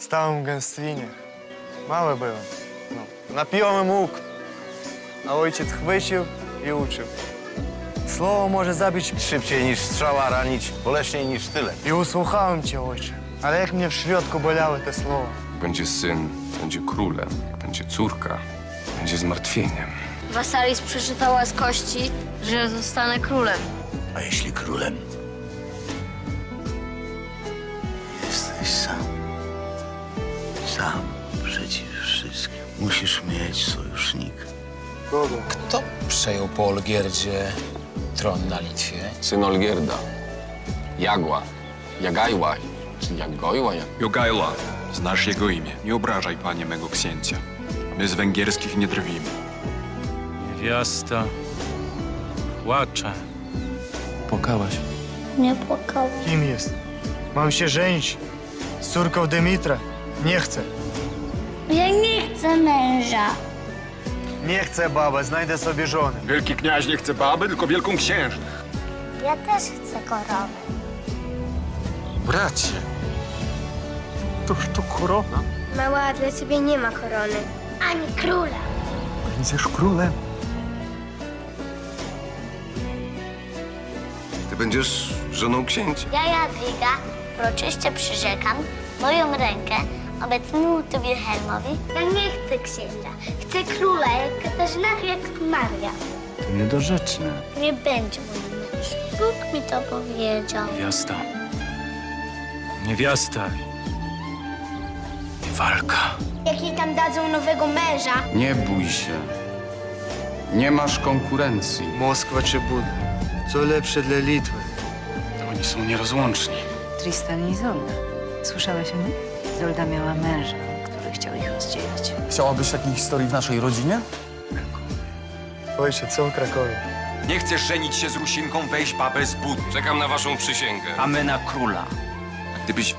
Stałem w Gęstwinie. Mały byłem. No. Napiłem łuk, a ojciec chwycił i uczył. Słowo może zabić Szybciej niż strzała, ranić boleśniej niż sztylet. i usłuchałem cię, ojcze. Ale jak mnie w środku bolały te słowa. Będzie syn, będzie królem, będzie córka, będzie zmartwieniem. Wasalis przeczytała z kości, że zostanę królem. A jeśli królem? Jesteś sam. Sam przeciw wszystkim. Musisz mieć sojusznika. Kogo? Kto przejął po Olgierdzie tron na Litwie? Syn Olgierda. Jagła. Jagajła. Czy Jagojła? Jogajla, znasz jego imię. Nie obrażaj, panie, mego księcia. My z węgierskich nie drwimy. Niewiasta płacze. Płakałaś. Nie płakałam. Kim jest? Mam się żenić z córką Dymitra. Nie chcę. Ja nie chcę męża. Nie chcę, baba. Znajdę sobie żonę. Wielki kniaź nie chce baby, tylko wielką księżnę. Ja też chcę korony. Bracie, toż to korona. Mała, dla ciebie nie ma korony. Ani króla. Będziesz królem. Ty będziesz żoną księcia. Ja, Jadwiga, uroczyście przyrzekam moją rękę obecnemu tu Wilhelmowi. Ja nie chcę księcia. Chcę króla, jak Katarzyna, jak Maria. To niedorzeczne. Nie będzie mój mąż. Bóg mi to powiedział. Niewiasta. Niewiasta. I walka. Jak jej tam dadzą nowego męża, Nie bój się. Nie masz konkurencji. Moskwa czy Buda? Co lepsze dla Litwy? Oni są nierozłączni. Tristan i Izolda. Słyszałeś o nich? Izolda miała męża, który chciał ich rozdzielać. Chciałabyś takiej historii w naszej rodzinie? Ojciec, co w Krakowie? Nie chcesz żenić się z Rusinką, weź babę z budy. Czekam na waszą przysięgę. A my na króla. Gdybyś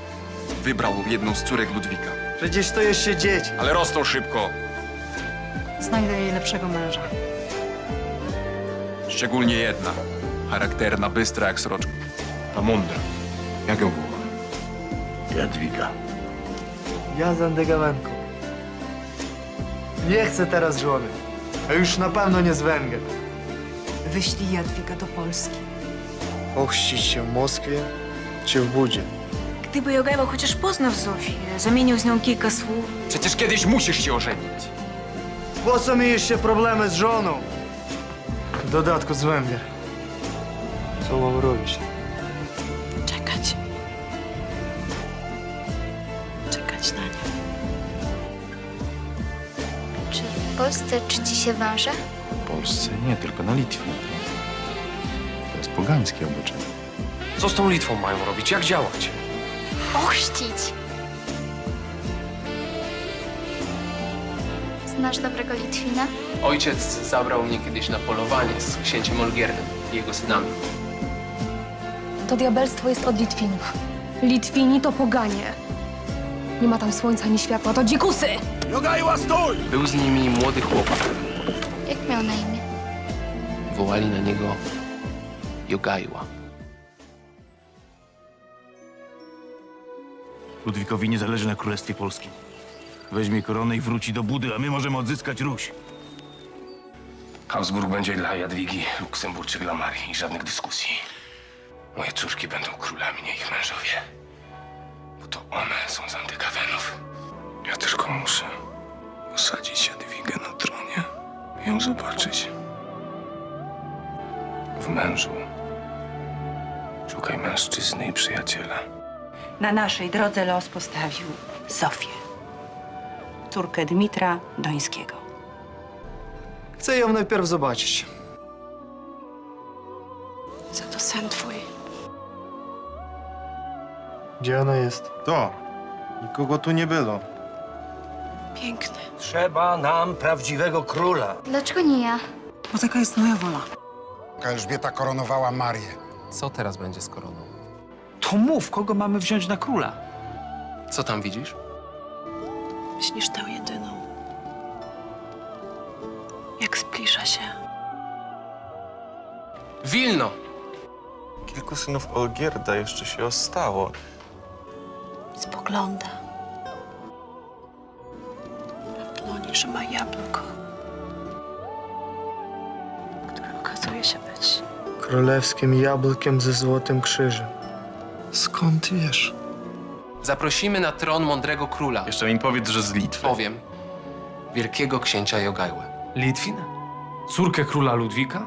wybrał jedną z córek Ludwika. Przecież to jeszcze dzieci. Ale rosną szybko. Znajdę jej lepszego męża. Szczególnie jedna. Charakterna, bystra jak sroczka. A mądra. Jak ją było? Jadwiga. Ja z Andegawenką. Nie chcę teraz żony. A już na pewno nie z Węgier. Wyślij Jadwigę do Polski. Ochrzcić się w Moskwie czy w Budzie? Gdyby Jogajło chociaż poznał Zofię, zamienił z nią kilka słów. Przecież kiedyś musisz się ożenić. Po co mi jeszcze problemy z żoną? W dodatku z Węgier. Co mam robić? Czekać. Czekać na nią. czy w Polsce czci się węża? W Polsce nie, tylko na Litwie. To jest pogański obyczaj. Co z tą Litwą mają robić? Jak działać? Ochrzcić. Znasz dobrego Litwina? Ojciec zabrał mnie kiedyś na polowanie z księciem Olgierdem i jego synami. To diabelstwo jest od Litwinów. Litwini to poganie. Nie ma tam słońca ani światła, to dzikusy! Był z nimi młody chłopak. Jak miał na imię? Wołali na niego Jogajła. Ludwikowi nie zależy na Królestwie Polskim. Weźmie koronę i wróci do Budy, a my możemy odzyskać Ruś. Habsburg będzie dla Jadwigi, Luksemburczyk dla Marii i żadnych dyskusji. Moje córki będą królami, nie ich mężowie. Bo to one są z Antykawenów. Ja tylko muszę posadzić Jadwigę na tronie i ją zobaczyć. W mężu szukaj mężczyzny i przyjaciela. Na naszej drodze los postawił Zofię, córkę Dmitra Dońskiego. Chcę ją najpierw zobaczyć. Za to sen twój. Gdzie ona jest? To. Nikogo tu nie było. Piękny. Trzeba nam prawdziwego króla. Dlaczego nie ja? Bo taka jest moja wola. Elżbieta koronowała Marię. Co teraz będzie z koroną? To mów, kogo mamy wziąć na króla. Co tam widzisz? Myślisz tę jedyną. Jak zbliża się. Wilno! Kilku synów Olgierda jeszcze się ostało. Spogląda. że ma jabłko, które okazuje się być Królewskim jabłkiem ze złotym krzyżem. Skąd wiesz? Zaprosimy na tron mądrego króla. Jeszcze mi powiedz, że z Litwy. Powiem. Wielkiego księcia Jogajłę. Litwin? Córkę króla Ludwika?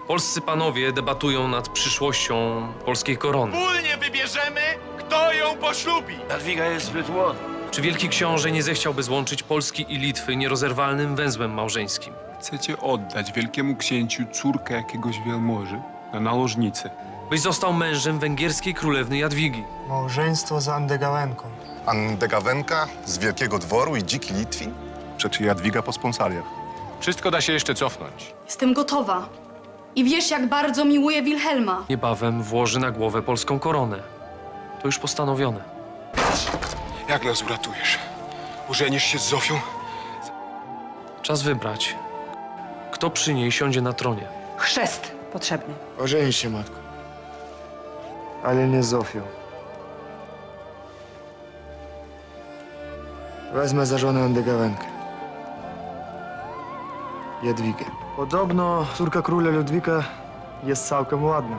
Polscy panowie debatują nad przyszłością polskiej korony. Wspólnie wybierzemy, kto ją poślubi. Jadwiga jest zbyt młoda. Czy wielki książę nie zechciałby złączyć Polski i Litwy nierozerwalnym węzłem małżeńskim? Chcecie oddać wielkiemu księciu córkę jakiegoś wielmoży na nałożnicę. Byś został mężem węgierskiej królewny Jadwigi. Małżeństwo z Andegawenką. Andegawenka z Wielkiego Dworu i dziki Litwin? Przecież Jadwiga po sponsaliach. Wszystko da się jeszcze cofnąć. Jestem gotowa. I wiesz, jak bardzo miłuję Wilhelma. Niebawem włoży na głowę polską koronę. To już postanowione. Jak nas uratujesz? Ożenisz się z Zofią? Czas wybrać, kto przy niej siądzie na tronie. chrzest potrzebny. Ożenisz się, matko. Ale nie z Zofią. Wezmę za żonę Andegawenkę. Jadwigę. Podobno córka króla Ludwika jest całkiem ładna.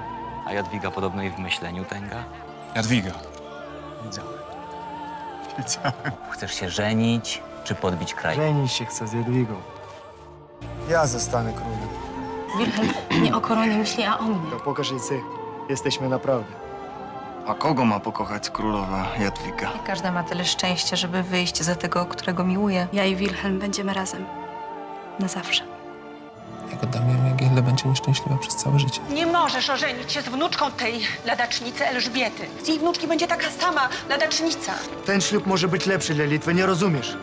A Jadwiga podobno i w myśleniu tęga? Jadwiga. Widziałem. Chcesz się żenić, czy podbić kraj? Żenić się chce z Jadwigą. Ja zostanę królem. Wilhelm nie o koronie myśli, a o mnie. To pokaż jej cech. Jesteśmy naprawdę. A kogo ma pokochać królowa Jadwiga? Nie każda ma tyle szczęścia, żeby wyjść za tego, którego miłuje. Ja i Wilhelm będziemy razem. Na zawsze. Jak oddam ją, Jagiellę będzie nieszczęśliwa przez całe życie. Nie możesz ożenić się z wnuczką tej ladacznicy Elżbiety. Z jej wnuczki będzie taka sama ladacznica. Ten ślub może być lepszy dla Litwy, nie rozumiesz?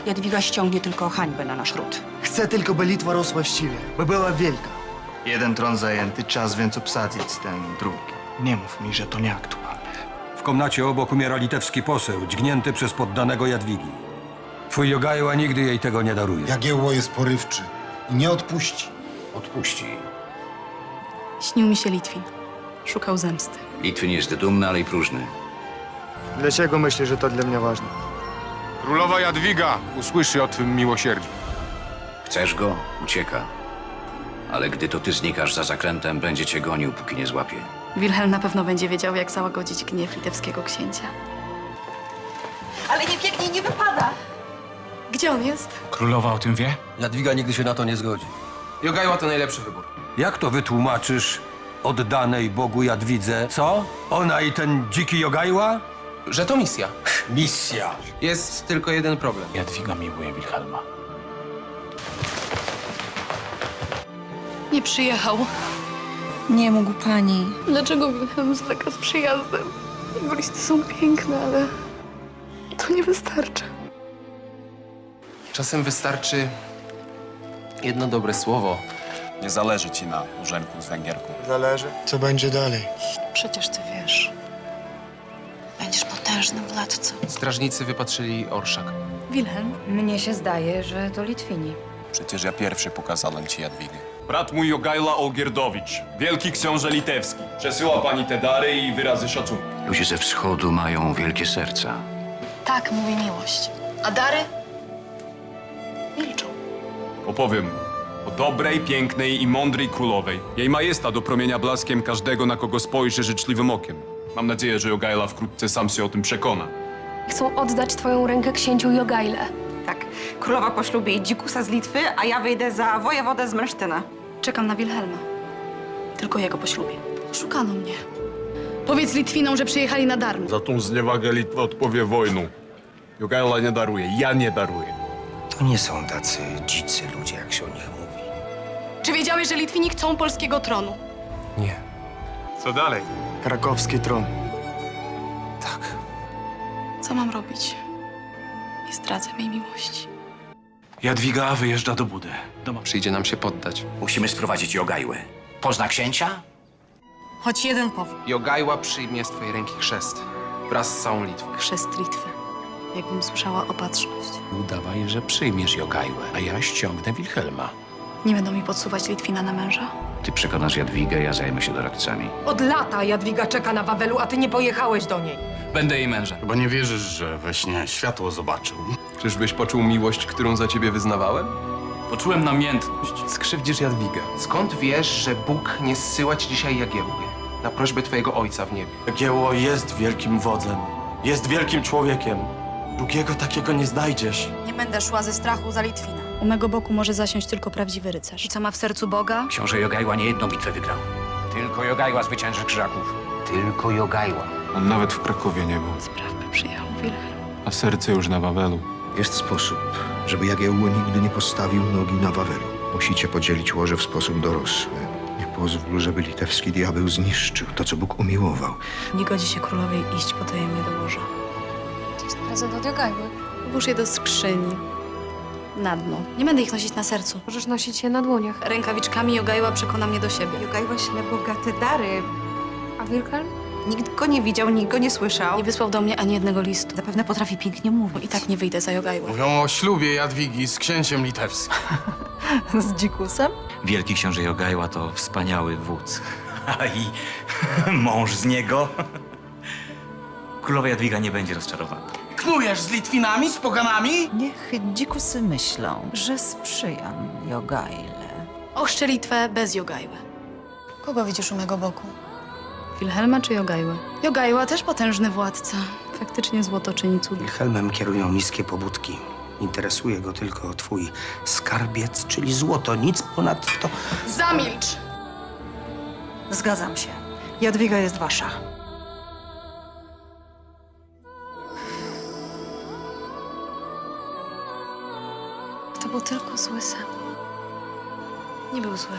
Jadwiga ściągnie tylko hańbę na nasz ród. Chcę tylko, by Litwa rosła właściwie, by była wielka. Jeden tron zajęty, czas więc obsadzić ten drugi. Nie mów mi, że to nieaktualne. W komnacie obok umiera litewski poseł, dźgnięty przez poddanego Jadwigi. Twój Jogajła nigdy jej tego nie daruje. Jagiełło jest porywczy i nie odpuści. Odpuści. Śnił mi się Litwin. Szukał zemsty. Litwin jest dumny, ale i próżny. Dlaczego myślisz, że to dla mnie ważne? Królowa Jadwiga usłyszy o twym miłosierdziu. Chcesz go? Ucieka. Ale gdy to ty znikasz za zakrętem, będzie cię gonił, póki nie złapie. Wilhelm na pewno będzie wiedział, jak załagodzić gniew litewskiego księcia. Ale nie pięknie, nie wypada. Gdzie on jest? Królowa o tym wie? Jadwiga nigdy się na to nie zgodzi. Jogajła to najlepszy wybór. Jak to wytłumaczysz oddanej Bogu Jadwidze? Co? Ona i ten dziki Jogajła? Że to misja. Misja. Jest tylko jeden problem. Jadwiga miłuje Wilhelma. Nie przyjechał. Nie mógł pani. Dlaczego Wilhelm zwleka z przyjazdem? Jego listy są piękne, ale to nie wystarczy. Czasem wystarczy jedno dobre słowo. Nie zależy ci na urzędku z Węgierką. Zależy. Co będzie dalej? Przecież ty wiesz. Będziesz potężnym władcą. Strażnicy wypatrzyli orszak. Wilhelm? Mnie się zdaje, że to Litwini. Przecież ja pierwszy pokazałem ci Jadwigę. Brat mój Jogajla Olgierdowicz, wielki książę litewski. Przesyła pani te dary i wyrazy szacunku. Ludzie ze wschodu mają wielkie serca. Tak, mówi miłość. A dary? Milczą. Opowiem o dobrej, pięknej i mądrej królowej. Jej majestat opromienia blaskiem każdego, na kogo spojrzy życzliwym okiem. Mam nadzieję, że Jogajla wkrótce sam się o tym przekona. Chcą oddać twoją rękę księciu Jogajle. Tak, królowa poślubi dzikusa z Litwy, a ja wyjdę za wojewodę z Mresztyna. Czekam na Wilhelma. Tylko jego poślubię. Szukano mnie. Powiedz Litwinom, że przyjechali na darmo. Za tą zniewagę Litwa odpowie wojną. Jogajla nie daruje, ja nie daruję. To nie są tacy dzicy ludzie, jak się o nich mówi. Czy wiedziałeś, że Litwini chcą polskiego tronu? Nie. Co dalej? Krakowski tron. Tak. Co mam robić? Nie zdradzę mej miłości. Jadwiga wyjeżdża do Budy. Przyjdzie nam się poddać. Musimy sprowadzić Jogajłę. Pozna księcia? Choć jeden powód. Jogajła przyjmie z twojej ręki chrzest. Wraz z całą Litwą. Chrzest Litwy. Jakbym słyszała opatrzność. Udawaj, że przyjmiesz Jogajłę, a ja ściągnę Wilhelma. Nie będą mi podsuwać Litwina na męża. Ty przekonasz Jadwigę, ja zajmę się doradcami. Od lata Jadwiga czeka na Wawelu, a ty nie pojechałeś do niej. Będę jej mężem. Chyba nie wierzysz, że we śnie światło zobaczył. Czyżbyś poczuł miłość, którą za ciebie wyznawałem? Poczułem namiętność. Skrzywdzisz Jadwigę. Skąd wiesz, że Bóg nie zsyła ci dzisiaj Jagiełły? Na prośbę twojego ojca w niebie. Jagiełło jest wielkim wodzem. Jest wielkim człowiekiem. Drugiego takiego nie znajdziesz. Nie będę szła ze strachu za Litwina. U mego boku może zasiąść tylko prawdziwy rycerz. I co ma w sercu Boga? Książę Jogajła nie jedną bitwę wygrał. Tylko Jogajła zwycięży Krzyżaków. Tylko Jogajła. On nawet w Krakowie nie był, Sprawmy przyjechał Wilhelm. a serce już na Wawelu. Jest sposób, żeby Jagiełło nigdy nie postawił nogi na Wawelu. Musicie podzielić łoże w sposób dorosły. Nie pozwól, żeby litewski diabeł zniszczył to, co Bóg umiłował. Nie godzi się królowej iść potajemnie do łoża. To jest prezent od Jogajły. Włóż je do skrzyni. Na dno. Nie będę ich nosić na sercu. Możesz nosić je na dłoniach. Rękawiczkami Jogajła przekona mnie do siebie. Jogajła śle bogate dary. A Wilhelm? Nikt go nie widział, nikt go nie słyszał. Nie wysłał do mnie ani jednego listu. Zapewne potrafi pięknie mówić. I tak nie wyjdę za Jogajłę. Mówią o ślubie Jadwigi z księciem litewskim. Z dzikusem? Wielki książę Jogajła to wspaniały wódz. A i mąż z niego. Królowa Jadwiga nie będzie rozczarowana. Knujesz z Litwinami, z poganami? Niech dzikusy myślą, że sprzyjam Jogajle. Ochrzczę Litwę bez Jogajły. Kogo widzisz u mego boku? Wilhelma czy Jogajłę? Jogajła też potężny władca. Faktycznie złoto czyni cudy. Wilhelmem kierują niskie pobudki. Interesuje go tylko twój skarbiec, czyli złoto. Nic ponad to. Zamilcz! Zgadzam się. Jadwiga jest wasza. To był tylko zły sen. Nie był zły.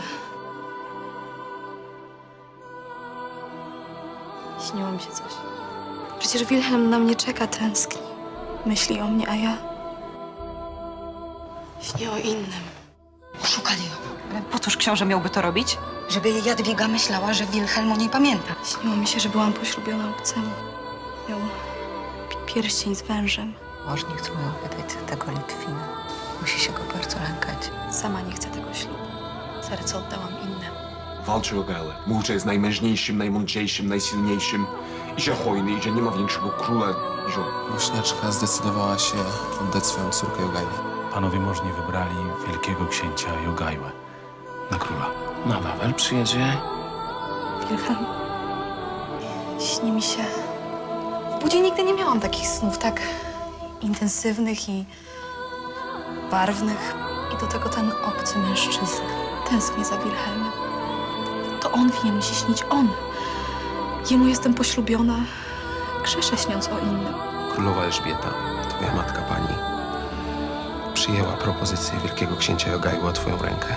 Śniło mi się coś. Przecież Wilhelm na mnie czeka, tęskni. Myśli o mnie, a ja śnię o innym. Szukali ją. Ale po cóż książę miałby to robić? Żeby Jadwiga myślała, że Wilhelm o niej pamięta. Śniło mi się, że byłam poślubiona obcemu. Miał pierścień z wężem. Mąż nie chce mu wydać tego Litwina. Musi się go bardzo lękać. Sama nie chcę tego ślubu. Serce oddałam innemu. Walczy o Gaelę. Mówi, że jest najmężniejszym, najmądrzejszym, najsilniejszym i że hojny, i że nie ma większego króla niż on. Bośniaczka zdecydowała się oddać swoją córkę Jogajli. Panowie możni wybrali wielkiego księcia Jogajłę na króla. Na Wawel przyjedzie. Wilhelm, śni mi się. W budzie nigdy nie miałam takich snów, tak intensywnych i barwnych. I do tego ten obcy mężczyzna. Tęsknię za Wilhelmem. To on winien mi się śnić, on. Jemu jestem poślubiona. Grzeszę śniąc o innym. Królowa Elżbieta, twoja matka pani, przyjęła propozycję wielkiego księcia Jogajły o twoją rękę.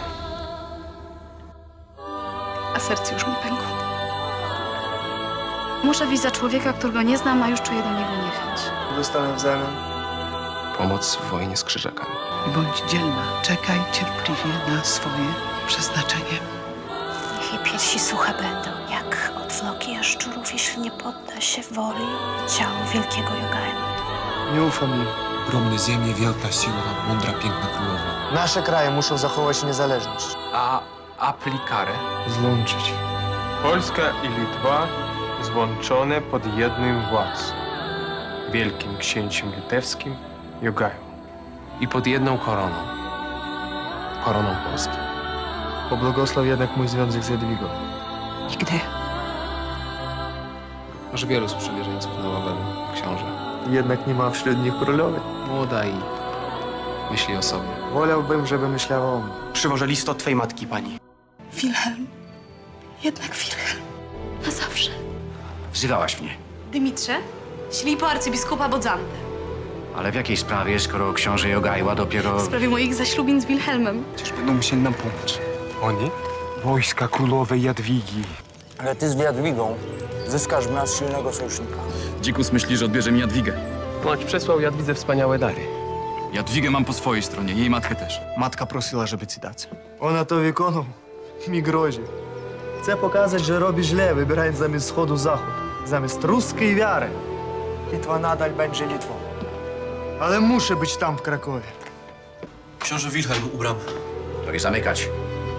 A serce już mi pękło. Muszę wyjść za człowieka, którego nie znam, a już czuję do niego niechęć. Dostanę w zamian. Pomoc w wojnie z Krzyżakami. Bądź dzielna, czekaj cierpliwie na swoje przeznaczenie. Niech jej piersi suche będą, jak odwłoki jaszczurów, jeśli nie podda się woli i ciału wielkiego Jogajły. Nie ufam im. Ogromne ziemie, wielka siła, mądra, piękna królowa. Nasze kraje muszą zachować niezależność. A aplikarę? Złączyć. Polska i Litwa złączone pod jednym władcą. Wielkim księciem litewskim Jogajłą. I pod jedną koroną. Koroną Polski. Pobłogosław jednak mój związek z Jadwigą. Nigdy. Masz wielu sprzymierzeńców na Wawelu, książę. Jednak nie ma wśród nich królowej. Młoda i myśli o sobie. Wolałbym, żeby myślała o mnie. Przywożę list od twej matki, pani. Wilhelm. Jednak Wilhelm. Na zawsze. Wzywałaś mnie. Dymitrze, ślij po arcybiskupa Bodzanty. Ale w jakiej sprawie, skoro książę Jogajła dopiero... W sprawie moich zaślubin z Wilhelmem. Przecież będą musieli nam pomóc. Oni? Wojska królowej Jadwigi. Ale ty z Jadwigą zyskasz w nas silnego sojusznika. Dzikus myśli, że odbierze mi Jadwigę. Bądź przesłał Jadwidze wspaniałe dary. Jadwigę mam po swojej stronie, jej matkę też. Matka prosiła, żeby ci dać. Ona to wykonał. Mi grozi. Chcę pokazać, że robi źle, wybierając zamiast wschodu zachód. Zamiast ruskiej wiary. Litwa nadal będzie Litwą. Ale muszę być tam, w Krakowie. Książę Wilhelm u bram. Gotowi zamykać.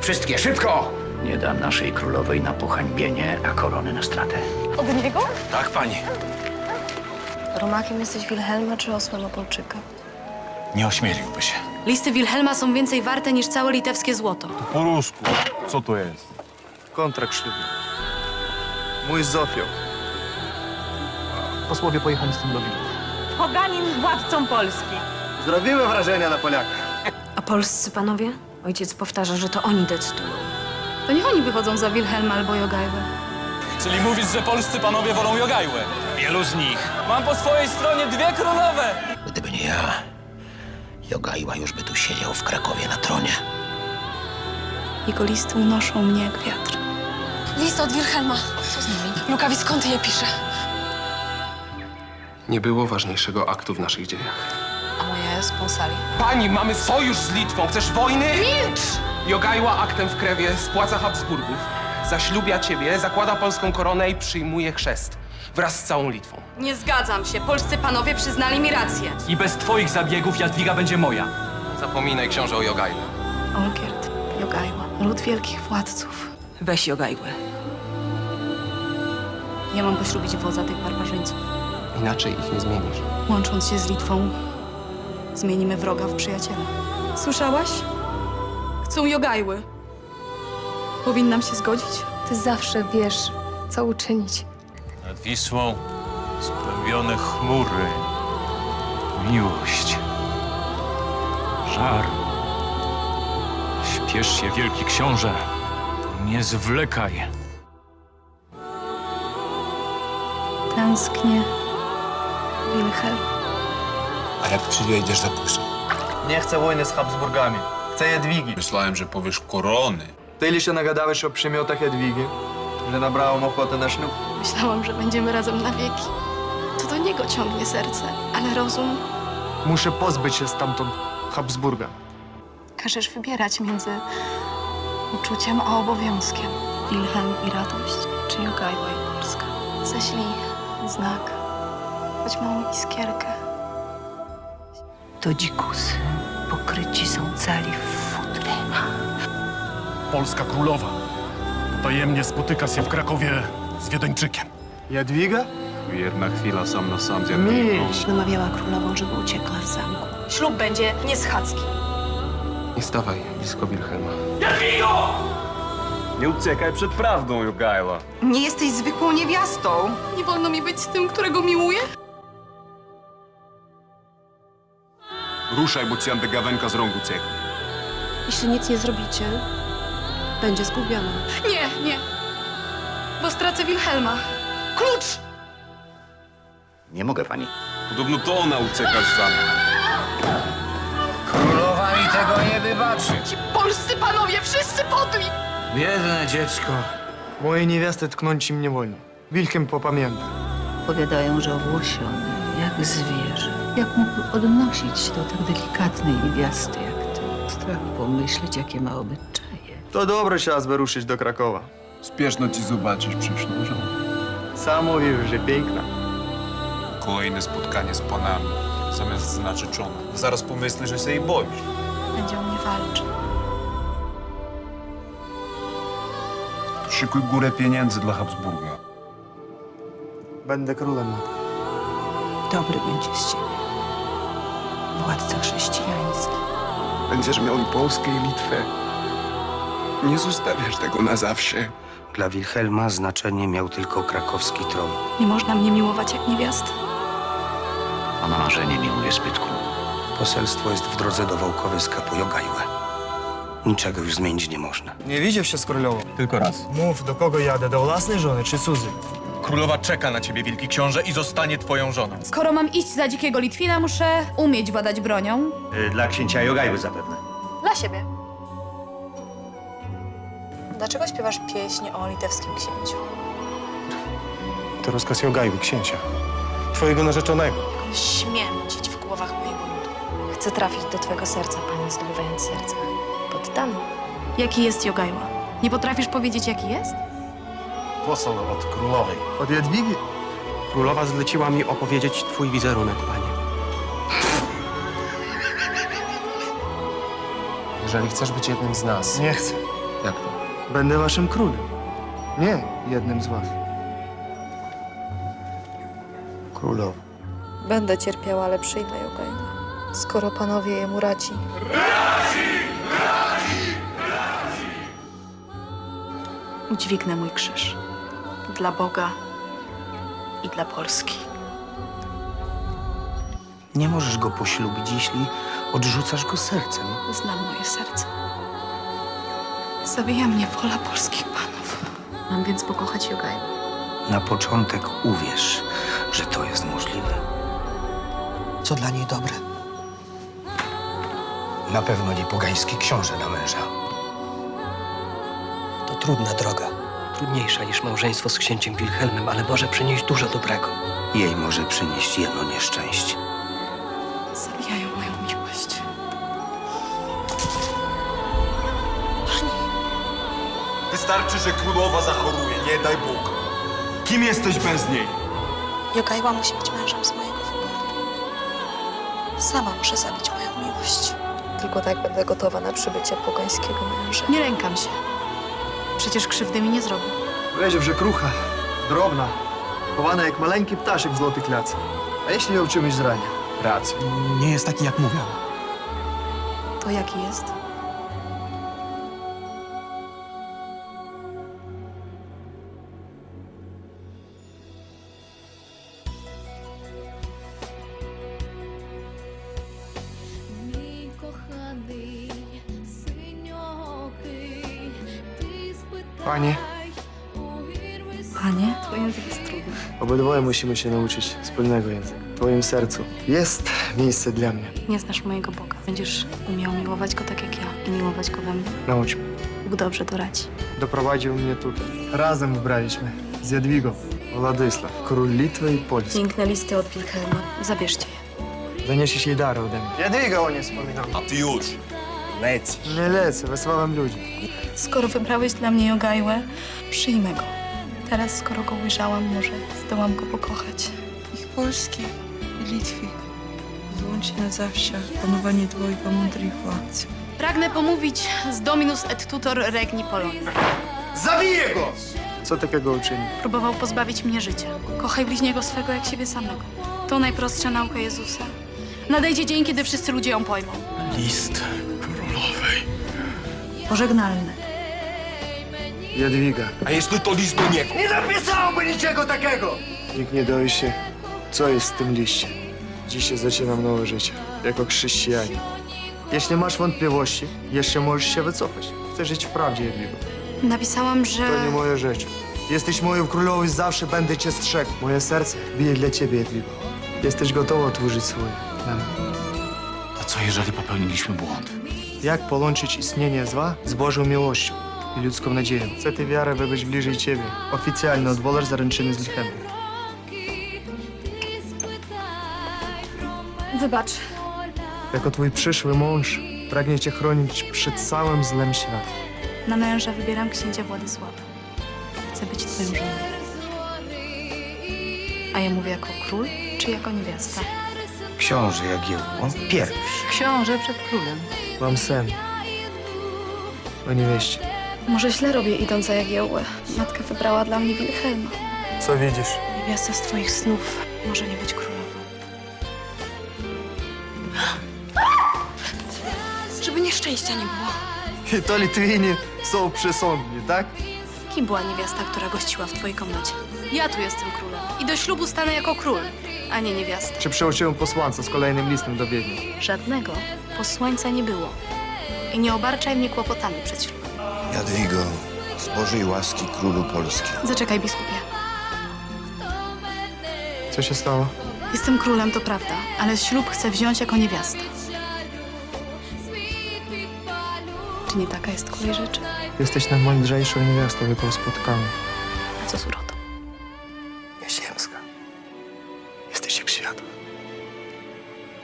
Wszystkie, szybko! Nie dam naszej królowej na pohańbienie, a korony na stratę. Od niego? Tak, pani. Romakiem jesteś Wilhelma czy osłem Opolczyka? Nie ośmieliłby się. Listy Wilhelma są więcej warte niż całe litewskie złoto. Po rusku. Co to jest? Kontrakt ślubny. Mój z Zofią. Posłowie pojechali z tym do Wilna. Poganin władcą Polski. Zrobiły wrażenia na Polakach. A polscy panowie? Ojciec powtarza, że to oni decydują. To niech oni wychodzą za Wilhelma albo Jogajwę. Czyli mówisz, że polscy panowie wolą Jogajłę? Wielu z nich. Mam po swojej stronie dwie królowe. Gdyby nie ja, Jogajła już by tu siedział w Krakowie na tronie. Jego listy unoszą mnie jak wiatr. List od Wilhelma. Co z nimi? Luka Visconti je pisze. Nie było ważniejszego aktu w naszych dziejach. A moja sponsali. Pani, mamy sojusz z Litwą. Chcesz wojny? Milcz! Jogajła aktem w krewie spłaca Habsburgów. Zaślubia ciebie, zakłada polską koronę i przyjmuje chrzest. Wraz z całą Litwą. Nie zgadzam się. Polscy panowie przyznali mi rację. I bez twoich zabiegów Jadwiga będzie moja. Zapominaj, książę, o Jogajle. Olgierd, Jogajła, ród wielkich władców. Weź Jogajłę. Ja mam poślubić wodza tych barbarzyńców. Inaczej ich nie zmienisz. Łącząc się z Litwą, zmienimy wroga w przyjaciela. Słyszałaś? Chcą Jogajły. Powinnam się zgodzić? Ty zawsze wiesz, co uczynić. Nad Wisłą skłębione chmury. Miłość. Żar. Śpiesz się, wielki książę. Nie zwlekaj. Tęsknię, Wilhelm. A jak przyjedziesz za późno? Nie chcę wojny z Habsburgami. Chcę Jadwigi. Myślałem, że powiesz korony. Tyle się nagadałeś o przymiotach Jadwigi, że nabrałem ochoty na ślub. Myślałam, że będziemy razem na wieki. To do niego ciągnie serce, ale rozum... Muszę pozbyć się stamtąd Habsburga. Każesz wybierać między uczuciem a obowiązkiem. Wilhelm i radość, czy Jogajła i Polska. Ześlij znak, choć małą iskierkę. To dzikusy pokryci są cali w futry. Polska królowa tajemnie spotyka się w Krakowie z Wiedeńczykiem. Jadwiga? Wierna chwila sam na sam z Jadwigą. Namawiała królową, żeby uciekła z zamku. Ślub będzie nieschadzki. Nie stawaj blisko Wilhelma. Jadwigo! Nie uciekaj przed prawdą, Jogajła. Nie jesteś zwykłą niewiastą. Nie wolno mi być z tym, którego miłuję? Ruszaj, bo ci Andegawenka z rąk ucieknie. Jeśli nic nie zrobicie, będzie zgubiona. Nie, nie. Bo stracę Wilhelma. Klucz! Nie mogę, pani. Podobno to ona ucieka z zamku. Królowa mi tego nie wybaczy. Ci polscy panowie, wszyscy podli! Biedne dziecko. Mojej niewiasty tknąć im nie wolno. Wilhelm popamięta. Powiadają, że owłosiony, jak zwierzę. Jak mógł odnosić się do tak delikatnej niewiasty jak ty? Strach pomyśleć, jakie ma obyczaje. To dobry czas, by ruszyć do Krakowa. Spieszno ci zobaczyć przyszłą żonę. Sam mówił, że piękna. Kolejne spotkanie z panami, zamiast z narzeczoną. Zaraz pomyśli, że się jej boisz. Będzie o mnie walczył. Szykuj górę pieniędzy dla Habsburga. Będę królem, matka. Dobry będzie z ciebie. Władca chrześcijański. Będziesz miał i Polskę, i Litwę. Nie zostawiasz tego na zawsze. Dla Wilhelma znaczenie miał tylko krakowski tron. Nie można mnie miłować jak niewiastę. Ona marzenie miłuje zbytku. Poselstwo jest w drodze do Wołkowyska po Jogajłę. Niczego już zmienić nie można. Nie widział się z królową. Tylko raz. Mów, do kogo jadę, do własnej żony czy cudzy? Królowa czeka na ciebie, wielki książę, i zostanie twoją żoną. Skoro mam iść za dzikiego Litwina, muszę umieć władać bronią. Dla księcia Jogajły zapewne. Dla siebie. Dlaczego śpiewasz pieśń o litewskim księciu? To rozkaz Jogajły, księcia. Twojego narzeczonego. Śmie nucić w głowach mojego ludu. Chcę trafić do twego serca, panie, zdobywając serca. Poddany. Jaki jest Jogajła? Nie potrafisz powiedzieć, jaki jest? Poseł od królowej. Od Jadwigi? Królowa zleciła mi opowiedzieć twój wizerunek, panie. Jeżeli chcesz być jednym z nas... Nie chcę. Jak to? Będę waszym królem. Nie jednym z was. Królowa. Będę cierpiała, ale przyjmę Jogajłę, skoro panowie jemu radzi. Udźwignę mój krzyż. Dla Boga i dla Polski. Nie możesz go poślubić, jeśli odrzucasz go sercem. Znam moje serce. Zabija mnie wola polskich panów. Mam więc pokochać Jogajłę. Na początek uwierz, że to jest możliwe. Co dla niej dobre? Na pewno nie pogański książę na męża. To trudna droga. Trudniejsza niż małżeństwo z księciem Wilhelmem, ale może przynieść dużo dobrego. Jej może przynieść jedno nieszczęście. Zabijają moją miłość. Wystarczy, że królowa zachoruje, nie daj Bóg. Kim jesteś bez niej? Jogajła musi być mężem z mojego wyboru. Sama muszę zabić moją miłość. Tylko tak będę gotowa na przybycie pogańskiego męża. Nie lękam się. Przecież krzywdy mi nie zrobił. Wejdzie, że krucha, drobna, chowana jak maleńki ptaszek w złotych lacach. A jeśli ją czymś zrania? Racja. Nie jest taki, jak mówią. To jaki jest? Panie, Panie, twój język jest trudny. obydwoje musimy się nauczyć wspólnego języka. W twoim sercu jest miejsce dla mnie. Nie znasz mojego Boga. Będziesz umiał miłować Go tak jak ja i miłować Go we mnie. Naucz mnie. Bóg dobrze doradzi. Doprowadził mnie tutaj. Razem wybraliśmy z Jadwigą Władysław, król Litwy i Polski. Piękne listy od Wilhelma. Zabierzcie je. Zaniesiesz jej dary ode mnie. Jadwiga o nie wspominał. A ty już. Leć. Nie lecę, wysłałem ludzi. Skoro wybrałeś dla mnie Jogajłę, przyjmę go. Teraz, skoro go ujrzałam, może zdołam go pokochać. Niech Polski i Litwy wyłączy na zawsze panowanie dwojga mądrych władz. Pragnę pomówić z Dominus et tutor regni Polonii. Zabiję go! Co takiego uczyni? Próbował pozbawić mnie życia. Kochaj bliźniego swego jak siebie samego. To najprostsza nauka Jezusa. Nadejdzie dzień, kiedy wszyscy ludzie ją pojmą. List królowej. Pożegnalny. Jadwiga. A jeśli to list do niego? Nie napisałby niczego takiego! Nikt nie dowie się, co jest w tym liście. Dzisiaj zaczynam nowe życie, jako chrześcijanin. Jeśli masz wątpliwości, jeszcze możesz się wycofać. Chcę żyć w prawdzie, Jadwigo. Napisałam, że... To nie moja rzecz. Jesteś moją królową i zawsze będę cię strzegł. Moje serce bije dla ciebie, Jadwigo. Jesteś gotowa otworzyć swoje dla mnie. A co jeżeli popełniliśmy błąd? Jak połączyć istnienie zła z Bożą miłością i ludzką nadzieją? Chcę tę wiarę wybyć bliżej ciebie. Oficjalnie odwolasz zaręczyny z Wilhelmem. Wybacz. Jako twój przyszły mąż pragnie cię chronić przed całym złem świata. Na męża wybieram księcia Władysława. Chcę być twoją żoną. A ja mówię jako król, czy jako niewiasta? Książę Jagiełło pierwszy. Książę przed królem. Mam sen o niewieście. Może źle robię, idąc za Jagiełłę. Matka wybrała dla mnie Wilhelma. Co widzisz? Niewiasta z twoich snów może nie być królową. Żeby nieszczęścia nie było. I to Litwini są przesądni, tak? Kim była niewiasta, która gościła w twojej komnacie? Ja tu jestem królem i do ślubu stanę jako król, a nie niewiasta. Czy przeoczyłem posłanca z kolejnym listem do Wiednia? Żadnego posłańca nie było. I nie obarczaj mnie kłopotami przed ślubem. Jadwigo, z Bożej łaski królu Polski. Zaczekaj, biskupie. Co się stało? Jestem królem, to prawda, ale ślub chcę wziąć jako niewiasta. Czy nie taka jest kolej rzeczy? Jesteś najmądrzejszą niewiastą, jaką spotkałem. A co z urotą? Nieziemska. Jesteś jak światło.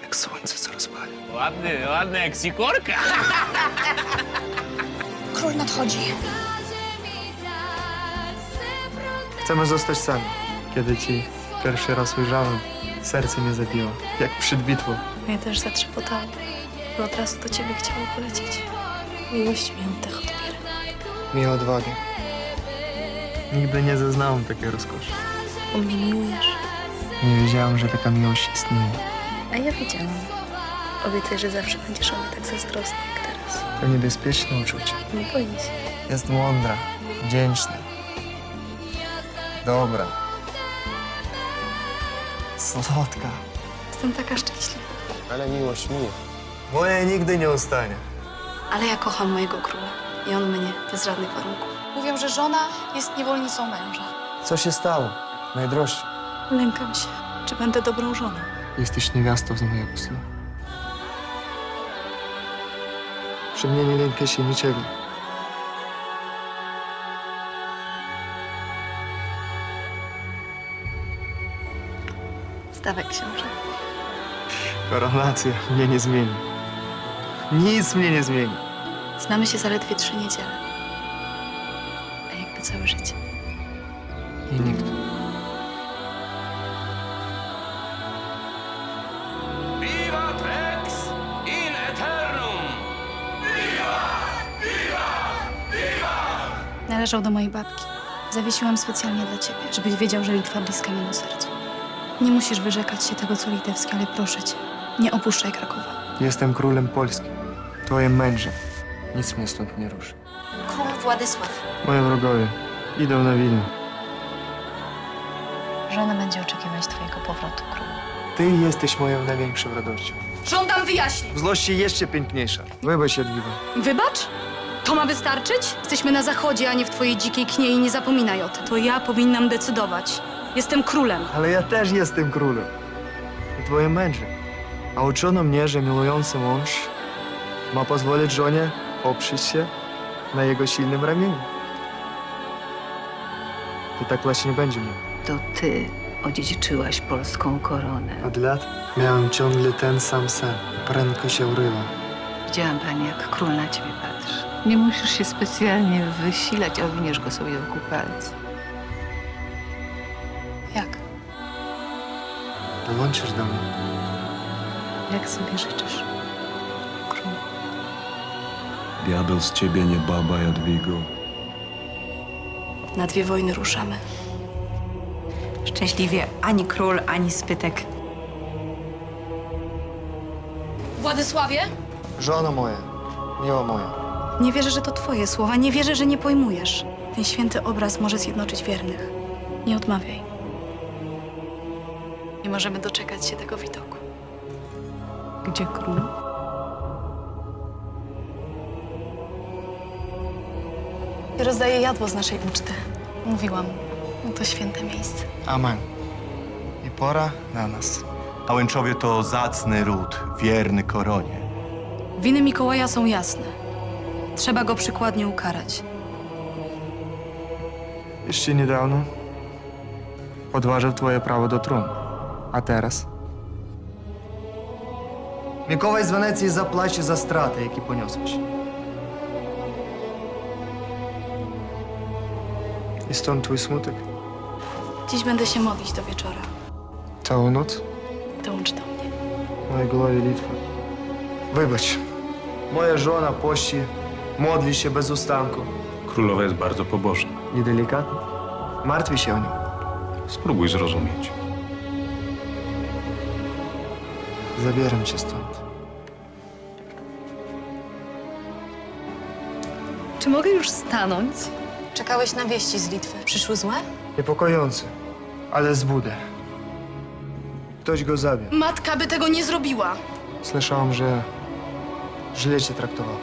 Jak słońce, co rozpala. Ładny jak sikorka. Król nadchodzi. Chcemy zostać sami. Kiedy ci pierwszy raz ujrzałem, serce mnie zabiło, jak przed bitwą. Mnie też zatrzepotało. Bo od razu do ciebie chciało polecieć. Miłość mnie oddech odbiera. Miej odwagę. Nigdy nie zaznałem takiej rozkoszy. U mnie miłujesz. Nie wiedziałem, że taka miłość istnieje. A ja wiedziałam. Obiecuję, że zawsze będziesz o mnie tak zazdrosny jak teraz. To niebezpieczne uczucie. Nie boi się. Jest mądra, wdzięczna. Dobra. Słodka. Jestem taka szczęśliwa. Ale miłość mija. Moja nigdy nie ustanie. Ale ja kocham mojego króla. I on mnie, bez żadnych warunków. Mówią, że żona jest niewolnicą męża. Co się stało, najdroższa? Lękam się. Czy będę dobrą żoną? Jesteś niewiastą z mojego syna. Przy mnie nie lękaj się niczego. Stawek książę. Koronacja mnie nie zmieni. Nic mnie nie zmieni. Znamy się zaledwie 3 niedziele. A jakby całe życie. I nigdy. Vivat Rex in Eternum! Należał do mojej babki. Zawiesiłam specjalnie dla ciebie, żebyś wiedział, że Litwa bliska memu sercu. Nie musisz wyrzekać się tego, co litewskie, ale proszę cię, nie opuszczaj Krakowa. Jestem królem Polski. Twoim mężem. Nic mnie stąd nie ruszy. Król Władysław. Moi wrogowie idą na Wilno. Żona będzie oczekiwać twojego powrotu, królu. Ty jesteś moją największą radością. Żądam wyjaśnień. W złości jeszcze piękniejsza. Wybacz, Jadwiga. Wybacz? To ma wystarczyć? Jesteśmy na zachodzie, a nie w twojej dzikiej knie i nie zapominaj o tym. To ja powinnam decydować. Jestem królem. Ale ja też jestem królem. I twoim mężem. A uczono mnie, że miłujący mąż ma pozwolić żonie oprzeć się na jego silnym ramieniu. I tak właśnie będzie miał. To ty odziedziczyłaś polską koronę. Od lat miałem ciągle ten sam sen. Prędko się urywa. Widziałam, pani, jak król na ciebie patrzy. Nie musisz się specjalnie wysilać, a owiniesz go sobie wokół palca. Jak? Dołączysz do mnie. Jak sobie życzysz? Król. Diabeł z ciebie nie baba, Jadwigo. Na 2 wojny ruszamy. Szczęśliwie ani król, ani spytek. Władysławie? Żono moja, miła moja. Nie wierzę, że to twoje słowa. Nie wierzę, że nie pojmujesz. Ten święty obraz może zjednoczyć wiernych. Nie odmawiaj. Nie możemy doczekać się tego widoku. Gdzie król? Rozdaję jadło z naszej uczty. Mówiłam, to święte miejsce. Amen. I pora na nas. A Łęczowie to zacny ród, wierny koronie. Winy Mikołaja są jasne. Trzeba go przykładnie ukarać. Jeszcze niedawno podważał twoje prawo do tronu. A teraz? Mikołaj z Wenecji zapłaci za straty, jakie poniosłeś. I stąd twój smutek. Dziś będę się modlić do wieczora. Całą noc? Dołącz do mnie. Mojej głowie Litwa. Wybacz. Moja żona pości, modli się bez ustanku. Królowa jest bardzo pobożna. I delikatna. Martwi się o nią. Spróbuj zrozumieć. Zabieram cię stąd. Czy mogę już stanąć? Czekałeś na wieści z Litwy. Przyszły złe? Niepokojący, ale z budę. Ktoś go zabił. Matka by tego nie zrobiła. Słyszałam, że źle cię traktowała.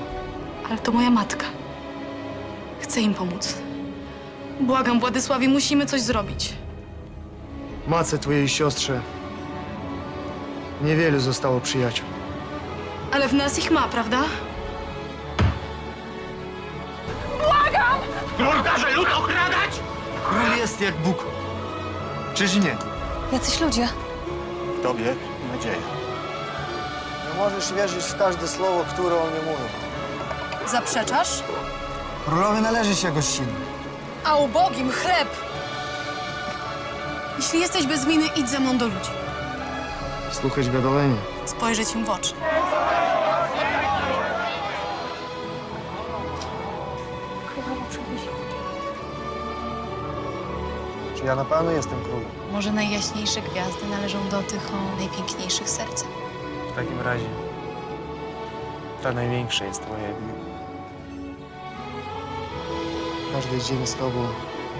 Ale to moja matka. Chcę im pomóc. Błagam, Władysławie, musimy coś zrobić. Matce twojej siostrze niewielu zostało przyjaciół. Ale w nas ich ma, prawda? Błagam! Król każe lud okradać! Król jest jak Bóg. Czyż nie? Jacyś ludzie. W tobie nadzieja. Nie możesz wierzyć w każde słowo, które on nie mówi. Zaprzeczasz? Królowi należy się gościnny. A ubogim chleb. Jeśli jesteś bez winy, idź ze mną do ludzi. Słuchać biadolenia. Spojrzeć im w oczy. przywoziło. Czy ja na pewno jestem królem? Może najjaśniejsze gwiazdy należą do tych o najpiękniejszych sercach. W takim razie ta największa jest twoja Jadwiga. Każdy dzień z tobą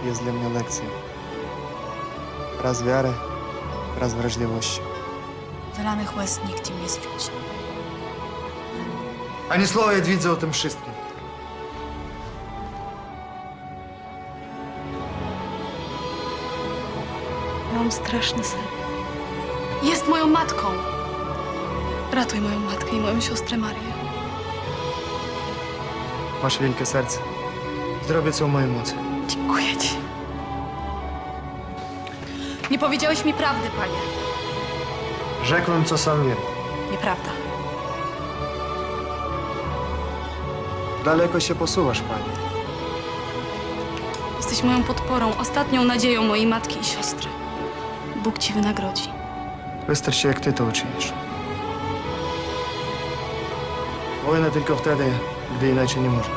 jest dla mnie lekcją. Raz wiary, raz wrażliwości. Wylanych łez nikt im nie zwróci. Ani słowa Jadwidze o tym wszystkim. Mam straszny sen. Jest moją matką. Ratuj moją matkę i moją siostrę Marię. Masz wielkie serce. Zrobię co w mojej mocy. Dziękuję ci. Nie powiedziałeś mi prawdy, panie. Rzekłem, co sam wiem. Nieprawda. Daleko się posuwasz, pani. Jesteś moją podporą, ostatnią nadzieją mojej matki i siostry. Bóg ci wynagrodzi. Wystarczy, jak ty to uczynisz. Wojna tylko wtedy, gdy inaczej nie można.